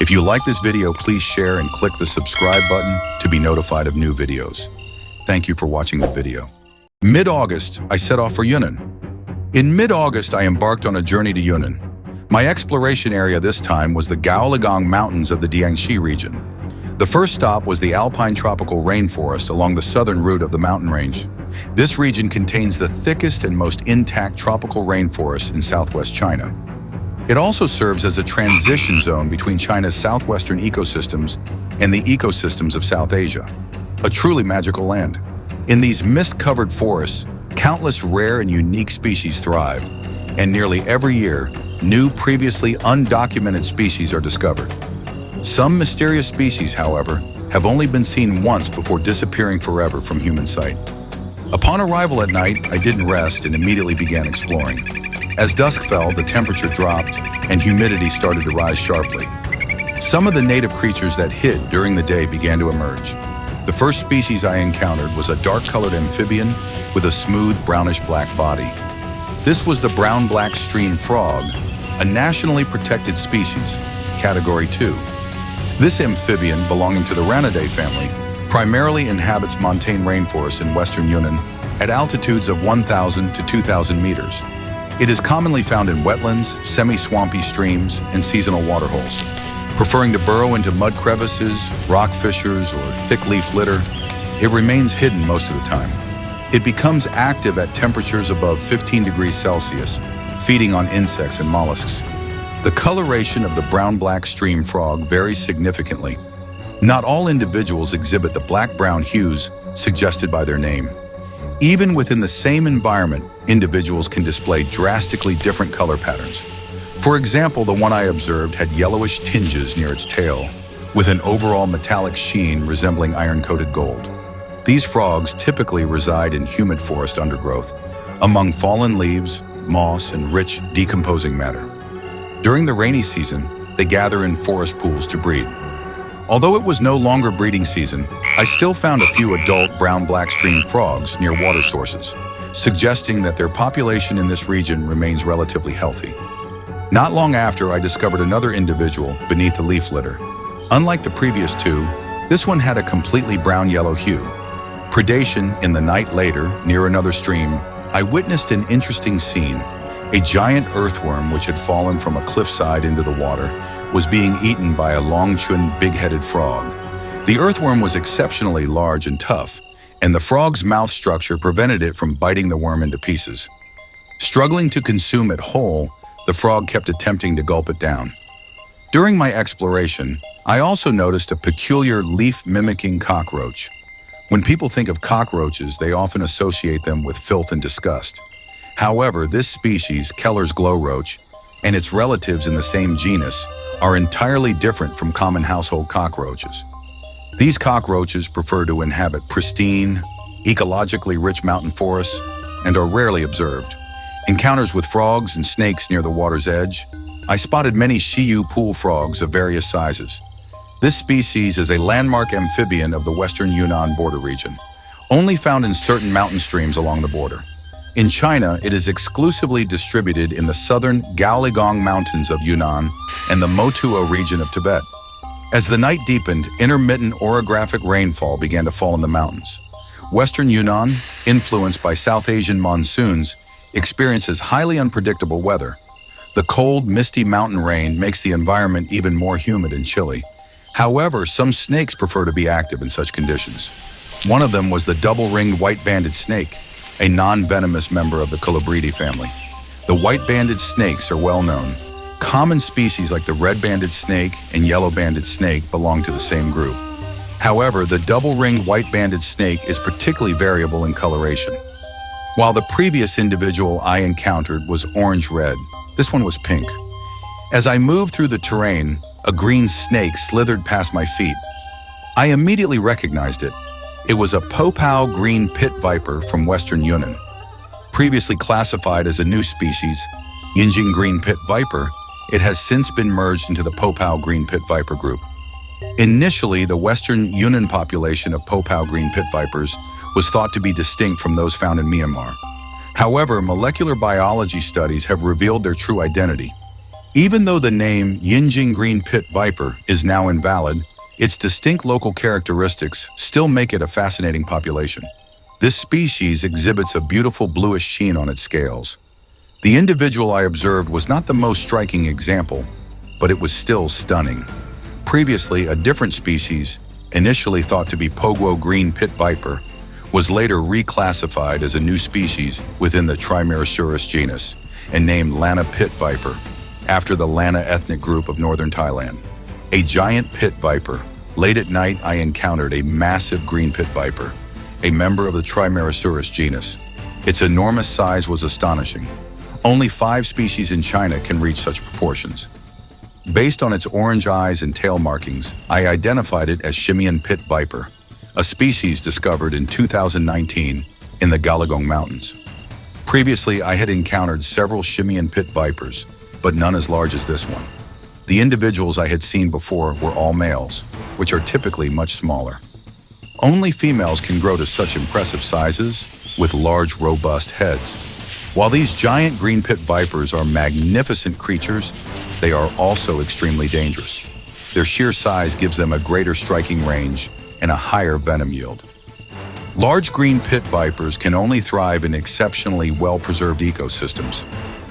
Speaker 1: If you like this video, please share and click the subscribe button to be notified of new videos. Thank you for watching the video. Mid-August, I set off for Yunnan. In mid-August, I embarked on a journey to Yunnan. My exploration area this time was the Gaolagong Mountains of the Jiangxi region. The first stop was the alpine tropical rainforest along the southern route of the mountain range. This region contains the thickest and most intact tropical rainforests in southwest China. It also serves as a transition zone between China's southwestern ecosystems and the ecosystems of South Asia, a truly magical land. In these mist-covered forests, countless rare and unique species thrive, and nearly every year, new, previously undocumented species are discovered. Some mysterious species, however, have only been seen once before disappearing forever from human sight. Upon arrival at night, I didn't rest and immediately began exploring. As dusk fell, the temperature dropped and humidity started to rise sharply. Some of the native creatures that hid during the day began to emerge. The first species I encountered was a dark-colored amphibian with a smooth brownish-black body. This was the brown-black stream frog, a nationally protected species, Category 2. This amphibian, belonging to the Ranidae family, primarily inhabits montane rainforests in western Yunnan at altitudes of 1,000 to 2,000 meters. It is commonly found in wetlands, semi-swampy streams, and seasonal waterholes. Preferring to burrow into mud crevices, rock fissures, or thick leaf litter, it remains hidden most of the time. It becomes active at temperatures above 15 degrees Celsius, feeding on insects and mollusks. The coloration of the brown-black stream frog varies significantly. Not all individuals exhibit the black-brown hues suggested by their name. Even within the same environment, individuals can display drastically different color patterns. For example, the one I observed had yellowish tinges near its tail, with an overall metallic sheen resembling iron-coated gold. These frogs typically reside in humid forest undergrowth, among fallen leaves, moss, and rich, decomposing matter. During the rainy season, they gather in forest pools to breed. Although it was no longer breeding season, I still found a few adult brown-black stream frogs near water sources, suggesting that their population in this region remains relatively healthy. Not long after, I discovered another individual beneath the leaf litter. Unlike the previous two, this one had a completely brown-yellow hue. Predation in the night later, near another stream, I witnessed an interesting scene. A giant earthworm which had fallen from a cliffside into the water was being eaten by a long-chinned, big-headed frog. The earthworm was exceptionally large and tough, and the frog's mouth structure prevented it from biting the worm into pieces. Struggling to consume it whole, the frog kept attempting to gulp it down. During my exploration, I also noticed a peculiar leaf-mimicking cockroach. When people think of cockroaches, they often associate them with filth and disgust. However, this species, Keller's glowroach, and its relatives in the same genus, are entirely different from common household cockroaches. These cockroaches prefer to inhabit pristine, ecologically rich mountain forests and are rarely observed. Encounters with frogs and snakes near the water's edge, I spotted many Shiyu pool frogs of various sizes. This species is a landmark amphibian of the western Yunnan border region, only found in certain mountain streams along the border. In China, it is exclusively distributed in the southern Gaoligong Mountains of Yunnan and the Motuo region of Tibet. As the night deepened, intermittent orographic rainfall began to fall in the mountains. Western Yunnan, influenced by South Asian monsoons, experiences highly unpredictable weather. The cold, misty mountain rain makes the environment even more humid and chilly. However, some snakes prefer to be active in such conditions. One of them was the double-ringed white-banded snake, a non-venomous member of the Colubridae family. The white-banded snakes are well known. Common species like the red-banded snake and yellow-banded snake belong to the same group. However, the double-ringed white-banded snake is particularly variable in coloration. While the previous individual I encountered was orange-red, this one was pink. As I moved through the terrain, a green snake slithered past my feet. I immediately recognized it. It was a Popao green pit viper from western Yunnan. Previously classified as a new species, Yinjing green pit viper, it has since been merged into the Popao green pit viper group. Initially, the western Yunnan population of Popao green pit vipers was thought to be distinct from those found in Myanmar. However, molecular biology studies have revealed their true identity. Even though the name Yinjing green pit viper is now invalid, its distinct local characteristics still make it a fascinating population. This species exhibits a beautiful bluish sheen on its scales. The individual I observed was not the most striking example, but it was still stunning. Previously, a different species, initially thought to be Poguo green pit viper, was later reclassified as a new species within the Trimeresurus genus and named Lana pit viper, after the Lana ethnic group of northern Thailand. A giant pit viper. Late at night, I encountered a massive green pit viper, a member of the Trimeresurus genus. Its enormous size was astonishing. Only 5 species in China can reach such proportions. Based on its orange eyes and tail markings, I identified it as Shimean pit viper, a species discovered in 2019 in the Gaoligong Mountains. Previously, I had encountered several Shimean pit vipers, but none as large as this one. The individuals I had seen before were all males, which are typically much smaller. Only females can grow to such impressive sizes with large, robust heads. While these giant green pit vipers are magnificent creatures, they are also extremely dangerous. Their sheer size gives them a greater striking range and a higher venom yield. Large green pit vipers can only thrive in exceptionally well-preserved ecosystems.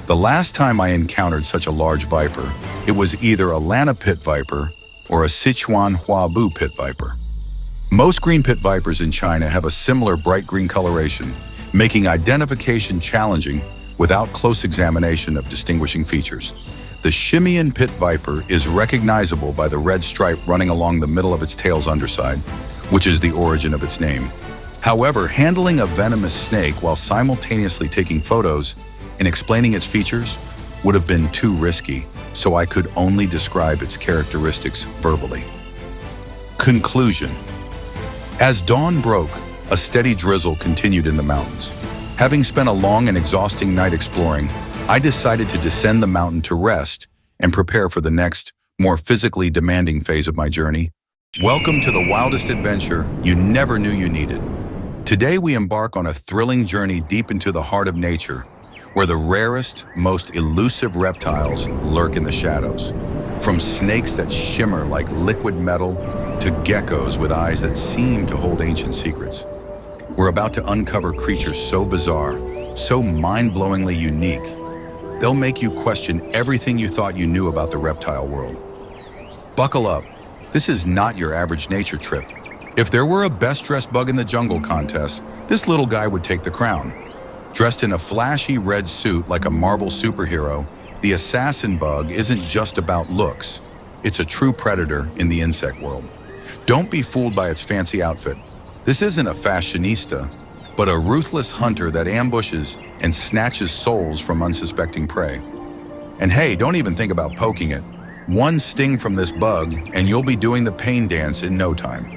Speaker 1: The last time I encountered such a large viper, it was either a Lana pit viper or a Sichuan Huabu pit viper. Most green pit vipers in China have a similar bright green coloration, making identification challenging without close examination of distinguishing features. The Simian pit viper is recognizable by the red stripe running along the middle of its tail's underside, which is the origin of its name. However, handling a venomous snake while simultaneously taking photos and explaining its features would have been too risky, so I could only describe its characteristics verbally. Conclusion. As dawn broke, a steady drizzle continued in the mountains. Having spent a long and exhausting night exploring, I decided to descend the mountain to rest and prepare for the next, more physically demanding phase of my journey. Welcome to the wildest adventure you never knew you needed. Today we embark on a thrilling journey deep into the heart of nature, where the rarest, most elusive reptiles lurk in the shadows. From snakes that shimmer like liquid metal to geckos with eyes that seem to hold ancient secrets. We're about to uncover creatures so bizarre, so mind-blowingly unique, they'll make you question everything you thought you knew about the reptile world. Buckle up. This is not your average nature trip. If there were a best-dressed bug in the jungle contest, this little guy would take the crown. Dressed in a flashy red suit like a Marvel superhero, the assassin bug isn't just about looks. It's a true predator in the insect world. Don't be fooled by its fancy outfit. This isn't a fashionista, but a ruthless hunter that ambushes and snatches souls from unsuspecting prey. And hey, don't even think about poking it. One sting from this bug, and you'll be doing the pain dance in no time.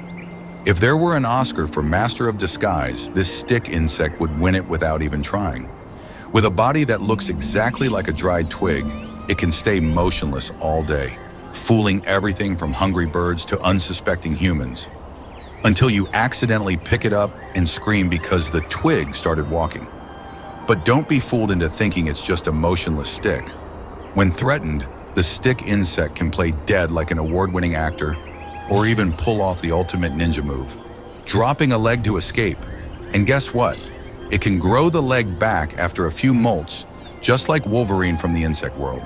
Speaker 1: If there were an Oscar for Master of Disguise, this stick insect would win it without even trying. With a body that looks exactly like a dried twig, it can stay motionless all day, fooling everything from hungry birds to unsuspecting humans, until you accidentally pick it up and scream because the twig started walking. But don't be fooled into thinking it's just a motionless stick. When threatened, the stick insect can play dead like an award-winning actor, or even pull off the ultimate ninja move, dropping a leg to escape. And guess what? It can grow the leg back after a few molts, just like Wolverine from the insect world.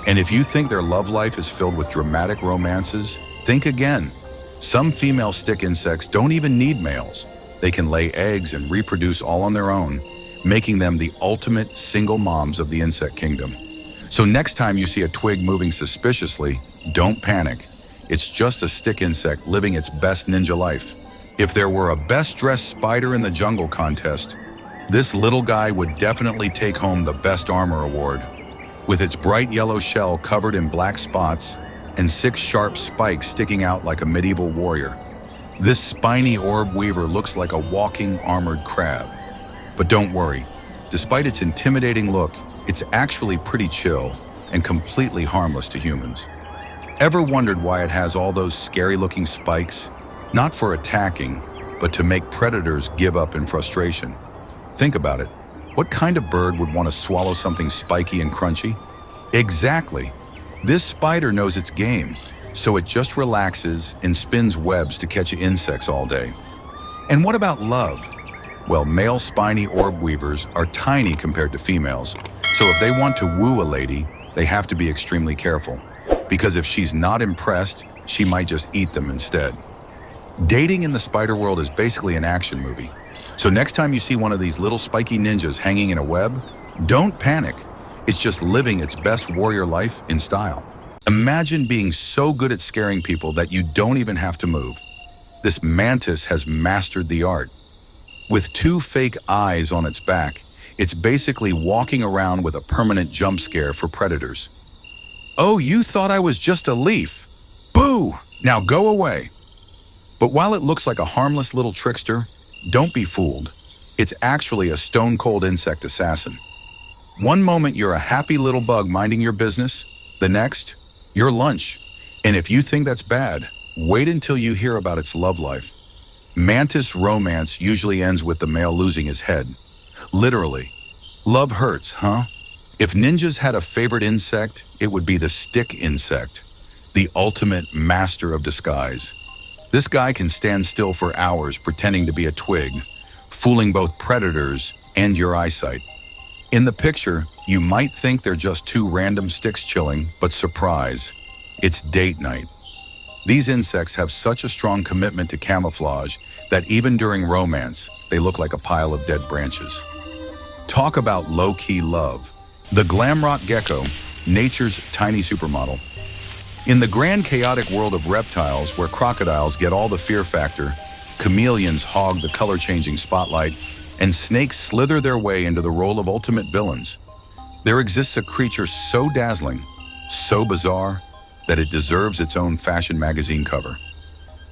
Speaker 1: And if you think their love life is filled with dramatic romances, think again. Some female stick insects don't even need males. They can lay eggs and reproduce all on their own, making them the ultimate single moms of the insect kingdom. So next time you see a twig moving suspiciously, don't panic. It's just a stick insect living its best ninja life. If there were a best-dressed spider in the jungle contest, this little guy would definitely take home the Best Armor Award. With its bright yellow shell covered in black spots and 6 sharp spikes sticking out like a medieval warrior, this spiny orb weaver looks like a walking armored crab. But don't worry, despite its intimidating look, it's actually pretty chill and completely harmless to humans. Ever wondered why it has all those scary-looking spikes? Not for attacking, but to make predators give up in frustration. Think about it. What kind of bird would want to swallow something spiky and crunchy? Exactly. This spider knows its game, so it just relaxes and spins webs to catch insects all day. And what about love? Well, male spiny orb weavers are tiny compared to females, so if they want to woo a lady, they have to be extremely careful. Because if she's not impressed, she might just eat them instead. Dating in the spider world is basically an action movie. So next time you see one of these little spiky ninjas hanging in a web, don't panic. It's just living its best warrior life in style. Imagine being so good at scaring people that you don't even have to move. This mantis has mastered the art. With 2 fake eyes on its back, it's basically walking around with a permanent jump scare for predators. Oh, you thought I was just a leaf? Boo! Now go away. But while it looks like a harmless little trickster, don't be fooled. It's actually a stone-cold insect assassin. One moment you're a happy little bug minding your business, the next, you're lunch. And if you think that's bad, wait until you hear about its love life. Mantis romance usually ends with the male losing his head. Literally. Love hurts, huh? If ninjas had a favorite insect, it would be the stick insect, the ultimate master of disguise. This guy can stand still for hours pretending to be a twig, fooling both predators and your eyesight. In the picture, you might think they're just 2 random sticks chilling, but surprise, it's date night. These insects have such a strong commitment to camouflage that even during romance, they look like a pile of dead branches. Talk about low-key love. The glamrock gecko, nature's tiny supermodel. In the grand chaotic world of reptiles where crocodiles get all the fear factor, chameleons hog the color-changing spotlight, and snakes slither their way into the role of ultimate villains, there exists a creature so dazzling, so bizarre, that it deserves its own fashion magazine cover.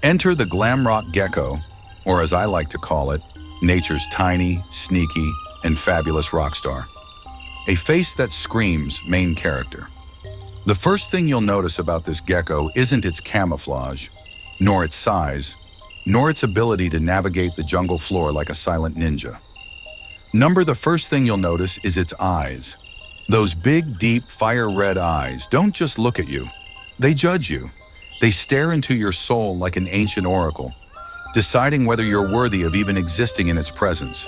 Speaker 1: Enter the glamrock gecko, or as I like to call it, nature's tiny, sneaky, and fabulous rock star. A face that screams main character. The first thing you'll notice about this gecko isn't its camouflage, nor its size, nor its ability to navigate the jungle floor like a silent ninja. The first thing you'll notice is its eyes. Those big, deep, fire-red eyes don't just look at you. They judge you. They stare into your soul like an ancient oracle, deciding whether you're worthy of even existing in its presence.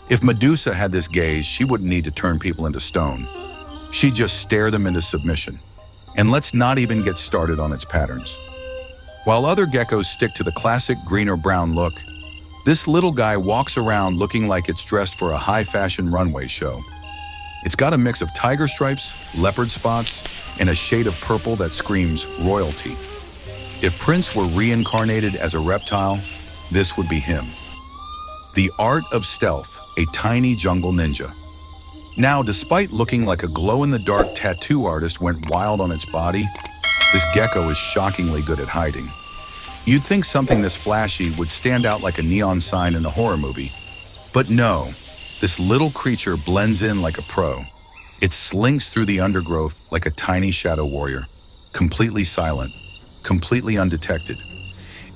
Speaker 1: If Medusa had this gaze, she wouldn't need to turn people into stone. She'd just stare them into submission. And let's not even get started on its patterns. While other geckos stick to the classic green or brown look, this little guy walks around looking like it's dressed for a high-fashion runway show. It's got a mix of tiger stripes, leopard spots, and a shade of purple that screams royalty. If Prince were reincarnated as a reptile, this would be him. The art of stealth, a tiny jungle ninja. Now, despite looking like a glow-in-the-dark tattoo artist went wild on its body, this gecko is shockingly good at hiding. You'd think something this flashy would stand out like a neon sign in a horror movie. But no, this little creature blends in like a pro. It slinks through the undergrowth like a tiny shadow warrior, completely silent, completely undetected.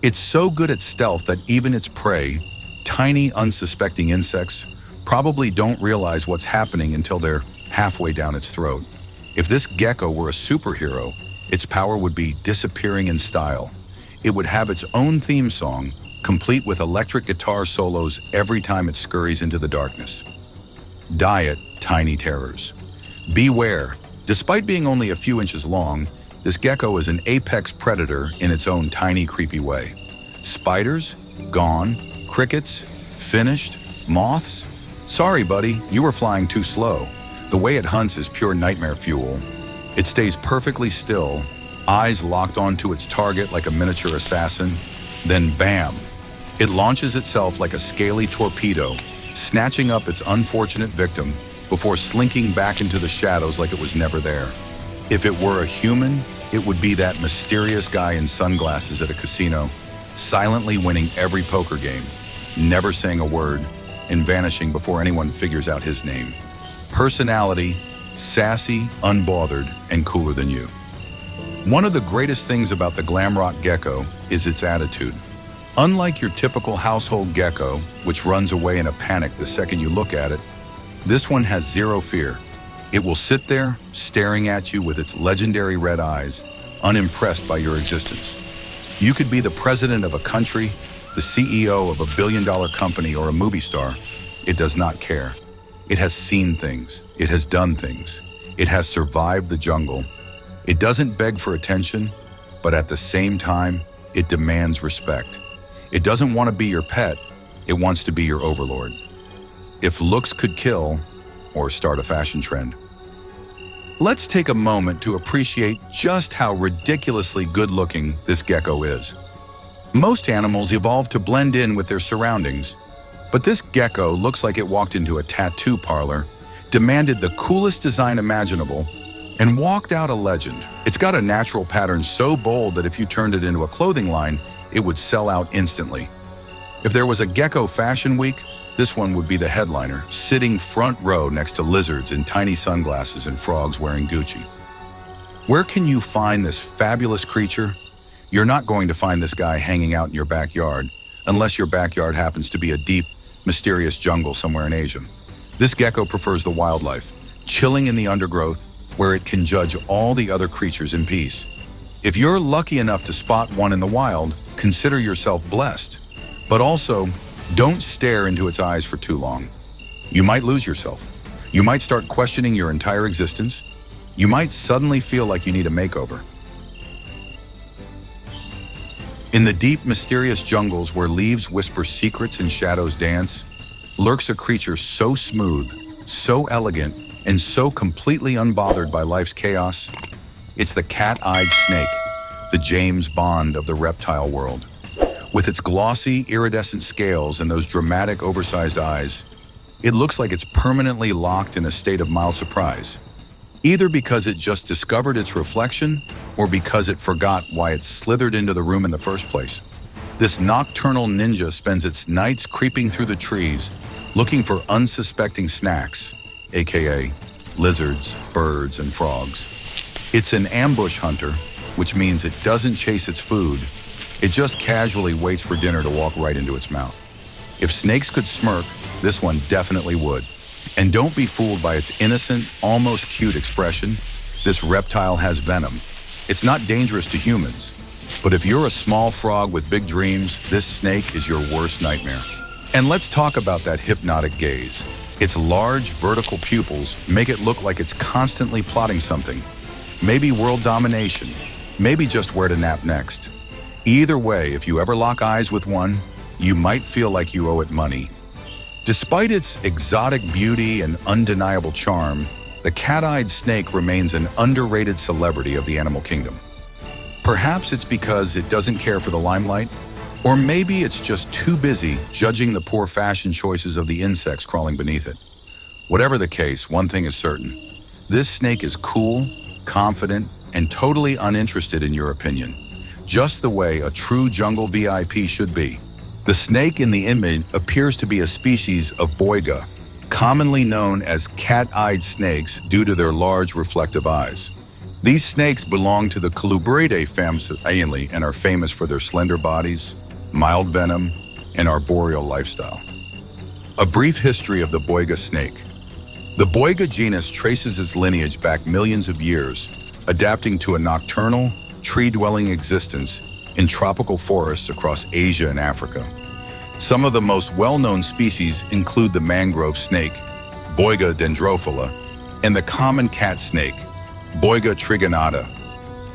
Speaker 1: It's so good at stealth that even its prey, tiny, unsuspecting insects, probably don't realize what's happening until they're halfway down its throat. If this gecko were a superhero, its power would be disappearing in style. It would have its own theme song, complete with electric guitar solos every time it scurries into the darkness. Diet, tiny terrors. Beware, despite being only a few inches long, this gecko is an apex predator in its own tiny, creepy way. Spiders? Gone. Crickets? Finished. Moths? Sorry, buddy, you were flying too slow. The way it hunts is pure nightmare fuel. It stays perfectly still, eyes locked onto its target like a miniature assassin. Then bam! It launches itself like a scaly torpedo, snatching up its unfortunate victim before slinking back into the shadows like it was never there. If it were a human, it would be that mysterious guy in sunglasses at a casino, silently winning every poker game, never saying a word, and vanishing before anyone figures out his name. Personality, sassy, unbothered, and cooler than you. One of the greatest things about the glamrock gecko is its attitude. Unlike your typical household gecko, which runs away in a panic the second you look at it, this one has zero fear. It will sit there, staring at you with its legendary red eyes, unimpressed by your existence. You could be the president of a country, the CEO of a billion-dollar company, or a movie star. It does not care. It has seen things. It has done things. It has survived the jungle. It doesn't beg for attention, but at the same time, it demands respect. It doesn't want to be your pet. It wants to be your overlord. If looks could kill, or start a fashion trend. Let's take a moment to appreciate just how ridiculously good-looking this gecko is. Most animals evolve to blend in with their surroundings, but this gecko looks like it walked into a tattoo parlor, demanded the coolest design imaginable, and walked out a legend. It's got a natural pattern so bold that if you turned it into a clothing line, it would sell out instantly. If there was a gecko fashion week, this one would be the headliner, sitting front row next to lizards in tiny sunglasses and frogs wearing Gucci. Where can you find this fabulous creature? You're not going to find this guy hanging out in your backyard, unless your backyard happens to be a deep, mysterious jungle somewhere in Asia. This gecko prefers the wildlife, chilling in the undergrowth, where it can judge all the other creatures in peace. If you're lucky enough to spot one in the wild, consider yourself blessed. But also, don't stare into its eyes for too long. You might lose yourself. You might start questioning your entire existence. You might suddenly feel like you need a makeover. In the deep, mysterious jungles where leaves whisper secrets and shadows dance, lurks a creature so smooth, so elegant, and so completely unbothered by life's chaos. It's the cat-eyed snake, the James Bond of the reptile world. With its glossy, iridescent scales and those dramatic, oversized eyes, it looks like it's permanently locked in a state of mild surprise, either because it just discovered its reflection or because it forgot why it slithered into the room in the first place. This nocturnal ninja spends its nights creeping through the trees, looking for unsuspecting snacks, aka lizards, birds, and frogs. It's an ambush hunter, which means it doesn't chase its food. It just casually waits for dinner to walk right into its mouth. If snakes could smirk, this one definitely would. And don't be fooled by its innocent, almost cute expression. This reptile has venom. It's not dangerous to humans, but if you're a small frog with big dreams, this snake is your worst nightmare. And let's talk about that hypnotic gaze. Its large, vertical pupils make it look like it's constantly plotting something. Maybe world domination, maybe just where to nap next. Either way, if you ever lock eyes with one, you might feel like you owe it money. Despite its exotic beauty and undeniable charm, the cat-eyed snake remains an underrated celebrity of the animal kingdom. Perhaps it's because it doesn't care for the limelight, or maybe it's just too busy judging the poor fashion choices of the insects crawling beneath it. Whatever the case, one thing is certain. This snake is cool, confident, and totally uninterested in your opinion, just the way a true jungle VIP should be. The snake in the image appears to be a species of boiga, commonly known as cat-eyed snakes due to their large reflective eyes. These snakes belong to the Colubridae family and are famous for their slender bodies, mild venom, and arboreal lifestyle. A brief history of the boiga snake. The boiga genus traces its lineage back millions of years, adapting to a nocturnal, tree-dwelling existence in tropical forests across Asia and Africa. Some of the most well-known species include the mangrove snake, Boiga dendrophylla, and the common cat snake, Boiga trigonata.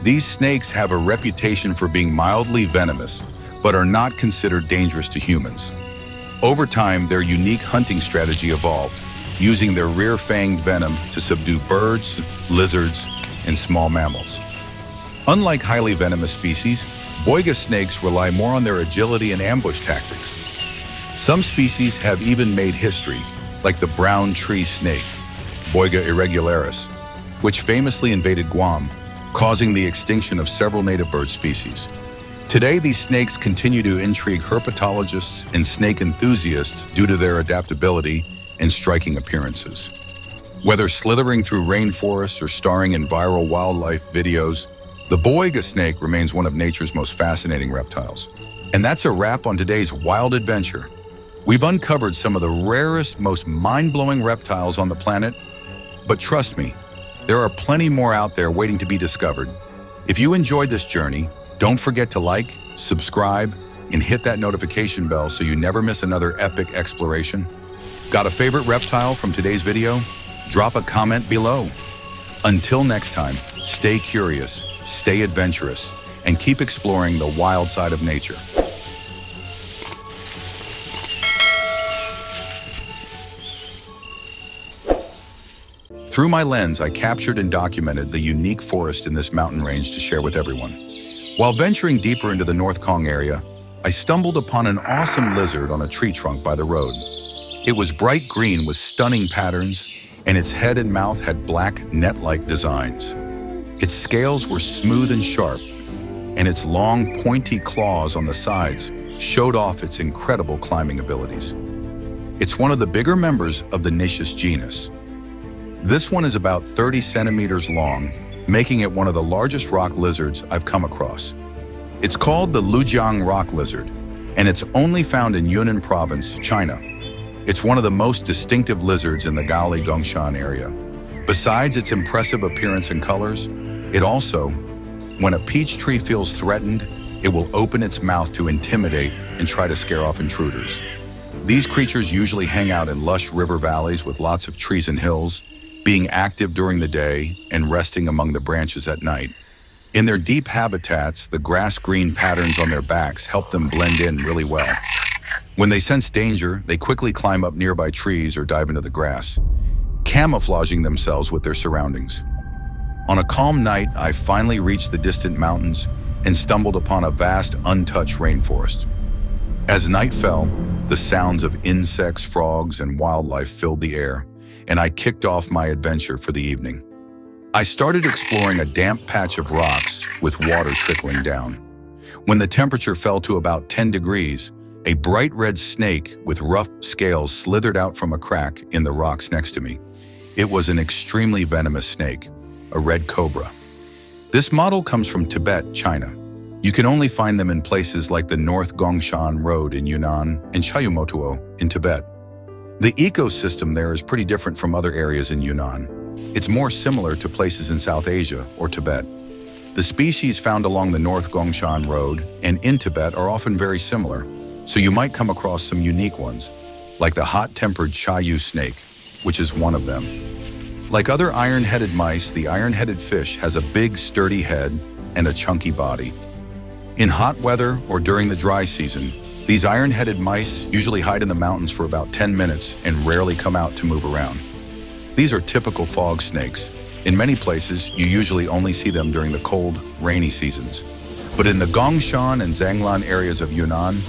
Speaker 1: These snakes have a reputation for being mildly venomous, but are not considered dangerous to humans. Over time, their unique hunting strategy evolved, using their rear-fanged venom to subdue birds, lizards, and small mammals. Unlike highly venomous species, boiga snakes rely more on their agility and ambush tactics. Some species have even made history, like the brown tree snake, Boiga irregularis, which famously invaded Guam, causing the extinction of several native bird species. Today, these snakes continue to intrigue herpetologists and snake enthusiasts due to their adaptability and striking appearances. Whether slithering through rainforests or starring in viral wildlife videos, the boiga snake remains one of nature's most fascinating reptiles. And that's a wrap on today's wild adventure. We've uncovered some of the rarest, most mind-blowing reptiles on the planet, but trust me, there are plenty more out there waiting to be discovered. If you enjoyed this journey, don't forget to like, subscribe, and hit that notification bell so you never miss another epic exploration. Got a favorite reptile from today's video? Drop a comment below. Until next time, stay curious, stay adventurous, and keep exploring the wild side of nature. Through my lens, I captured and documented the unique forest in this mountain range to share with everyone. While venturing deeper into the North Kong area, I stumbled upon an awesome lizard on a tree trunk by the road. It was bright green with stunning patterns, and its head and mouth had black net-like designs. Its scales were smooth and sharp, and its long, pointy claws on the sides showed off its incredible climbing abilities. It's one of the bigger members of the Nichus genus. This one is about 30 centimeters long, making it one of the largest rock lizards I've come across. It's called the Lujiang rock lizard, and it's only found in Yunnan province, China. It's one of the most distinctive lizards in the Gali Gongshan area. Besides its impressive appearance and colors, it also, when a peach tree feels threatened, it will open its mouth to intimidate and try to scare off intruders. These creatures usually hang out in lush river valleys with lots of trees and hills, being active during the day and resting among the branches at night. In their deep habitats, the grass-green patterns on their backs help them blend in really well. When they sense danger, they quickly climb up nearby trees or dive into the grass, camouflaging themselves with their surroundings. On a calm night, I finally reached the distant mountains and stumbled upon a vast, untouched rainforest. As night fell, the sounds of insects, frogs, and wildlife filled the air, and I kicked off my adventure for the evening. I started exploring a damp patch of rocks with water trickling down. When the temperature fell to about 10 degrees, a bright red snake with rough scales slithered out from a crack in the rocks next to me. It was an extremely venomous snake, a red cobra. This model comes from Tibet, China. You can only find them in places like the North Gongshan Road in Yunnan and Chayumotuo in Tibet. The ecosystem there is pretty different from other areas in Yunnan. It's more similar to places in South Asia or Tibet. The species found along the North Gongshan Road and in Tibet are often very similar, so you might come across some unique ones, like the hot-tempered Chayu snake, which is one of them. Like other iron-headed mice, the iron-headed fish has a big, sturdy head and a chunky body. In hot weather or during the dry season, these iron-headed mice usually hide in the mountains for about 10 minutes and rarely come out to move around. These are typical fog snakes. In many places, you usually only see them during the cold, rainy seasons. But in the Gongshan and Zanglan areas of Yunnan,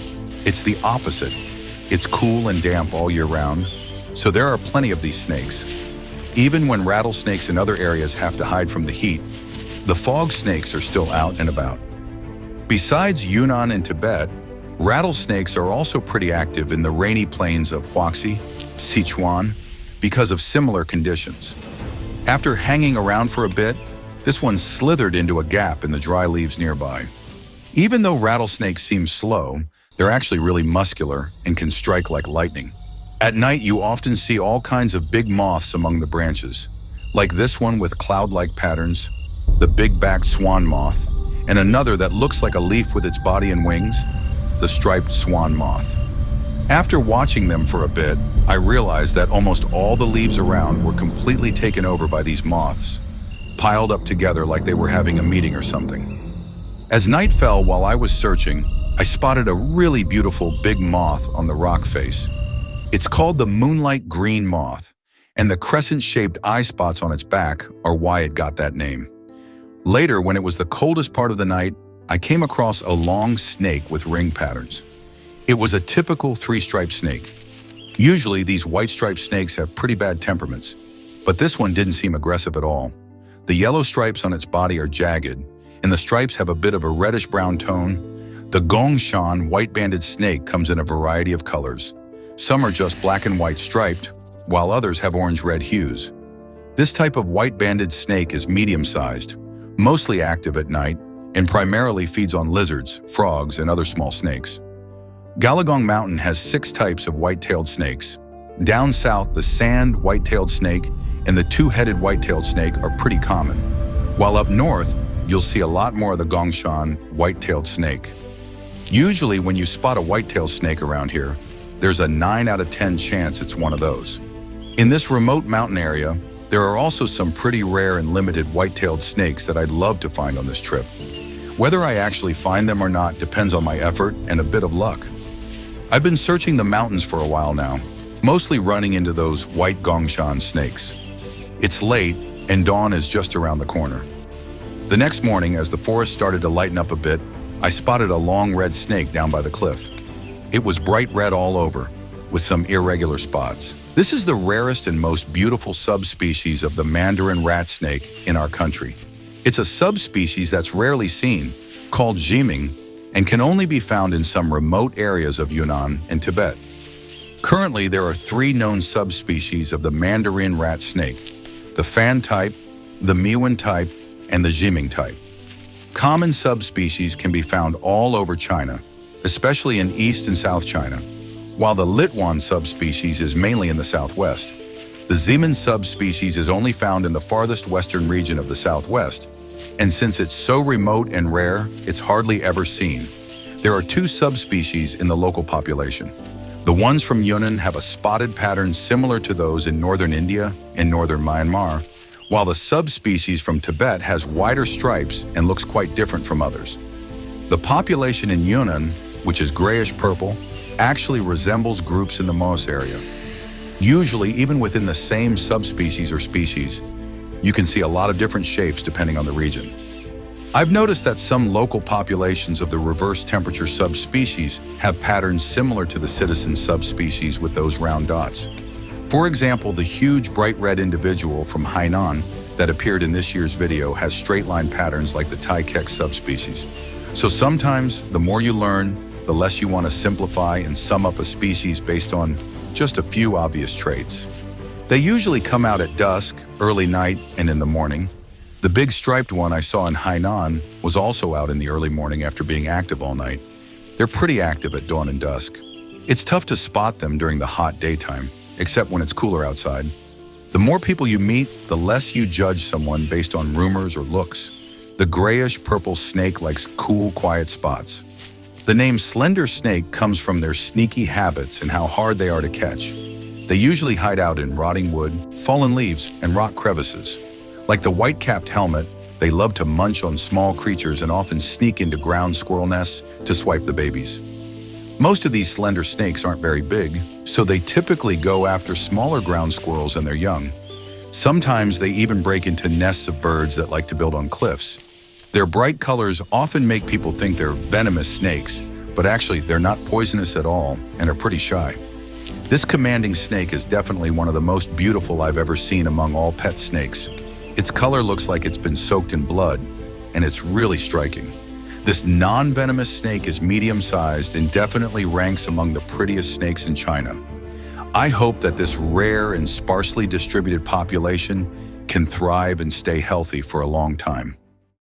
Speaker 1: it's the opposite. It's cool and damp all year round, so there are plenty of these snakes. Even when rattlesnakes in other areas have to hide from the heat, the fog snakes are still out and about. Besides Yunnan and Tibet, rattlesnakes are also pretty active in the rainy plains of Huaxi, Sichuan, because of similar conditions. After hanging around for a bit, this one slithered into a gap in the dry leaves nearby. Even though rattlesnakes seem slow, they're actually really muscular and can strike like lightning. At night, you often see all kinds of big moths among the branches, like this one with cloud-like patterns, the big-backed swan moth, and another that looks like a leaf with its body and wings, the striped swan moth. After watching them for a bit, I realized that almost all the leaves around were completely taken over by these moths, piled up together like they were having a meeting or something. As night fell while I was searching, I spotted a really beautiful big moth on the rock face. It's called the moonlight green moth, and the crescent-shaped eye spots on its back are why it got that name. Later, when it was the coldest part of the night, I came across a long snake with ring patterns. It was a typical three-striped snake. Usually, these white-striped snakes have pretty bad temperaments, but this one didn't seem aggressive at all. The yellow stripes on its body are jagged, and the stripes have a bit of a reddish-brown tone. The Gongshan white-banded snake comes in a variety of colors. Some are just black and white striped, while others have orange-red hues. This type of white-banded snake is medium-sized, mostly active at night, and primarily feeds on lizards, frogs, and other small snakes. Galagong Mountain has 6 types of white-tailed snakes. Down south, the sand white-tailed snake and the two-headed white-tailed snake are pretty common, while up north, you'll see a lot more of the Gongshan white-tailed snake. Usually, when you spot a white-tailed snake around here, there's a 9 out of 10 chance it's one of those. In this remote mountain area, there are also some pretty rare and limited white-tailed snakes that I'd love to find on this trip. Whether I actually find them or not depends on my effort and a bit of luck. I've been searching the mountains for a while now, mostly running into those white Gongshan snakes. It's late, and dawn is just around the corner. The next morning, as the forest started to lighten up a bit, I spotted a long red snake down by the cliff. It was bright red all over, with some irregular spots. This is the rarest and most beautiful subspecies of the Mandarin rat snake in our country. It's a subspecies that's rarely seen, called jiming, and can only be found in some remote areas of Yunnan and Tibet. Currently, there are 3 known subspecies of the Mandarin rat snake: the fan type, the Miwan type, and the jiming type. Common subspecies can be found all over China, especially in East and South China, while the Litwan subspecies is mainly in the southwest. The Zeman subspecies is only found in the farthest western region of the southwest, and since it's so remote and rare, it's hardly ever seen. There are 2 subspecies in the local population. The ones from Yunnan have a spotted pattern similar to those in northern India and northern Myanmar, while the subspecies from Tibet has wider stripes and looks quite different from others. The population in Yunnan, which is grayish-purple, actually resembles groups in the Moas area. Usually, even within the same subspecies or species, you can see a lot of different shapes depending on the region. I've noticed that some local populations of the reverse temperature subspecies have patterns similar to the citizen subspecies with those round dots. For example, the huge bright red individual from Hainan that appeared in this year's video has straight line patterns like the Taikek subspecies. So sometimes, the more you learn, the less you want to simplify and sum up a species based on just a few obvious traits. They usually come out at dusk, early night, and in the morning. The big striped one I saw in Hainan was also out in the early morning after being active all night. They're pretty active at dawn and dusk. It's tough to spot them during the hot daytime, except when it's cooler outside. The more people you meet, the less you judge someone based on rumors or looks. The grayish-purple snake likes cool, quiet spots. The name slender snake comes from their sneaky habits and how hard they are to catch. They usually hide out in rotting wood, fallen leaves, and rock crevices. Like the white-capped helmet, they love to munch on small creatures and often sneak into ground squirrel nests to swipe the babies. Most of these slender snakes aren't very big, so they typically go after smaller ground squirrels and their young. Sometimes they even break into nests of birds that like to build on cliffs. Their bright colors often make people think they're venomous snakes, but actually they're not poisonous at all and are pretty shy. This commanding snake is definitely one of the most beautiful I've ever seen among all pet snakes. Its color looks like it's been soaked in blood, and it's really striking. This non-venomous snake is medium-sized and definitely ranks among the prettiest snakes in China. I hope that this rare and sparsely distributed population can thrive and stay healthy for a long time.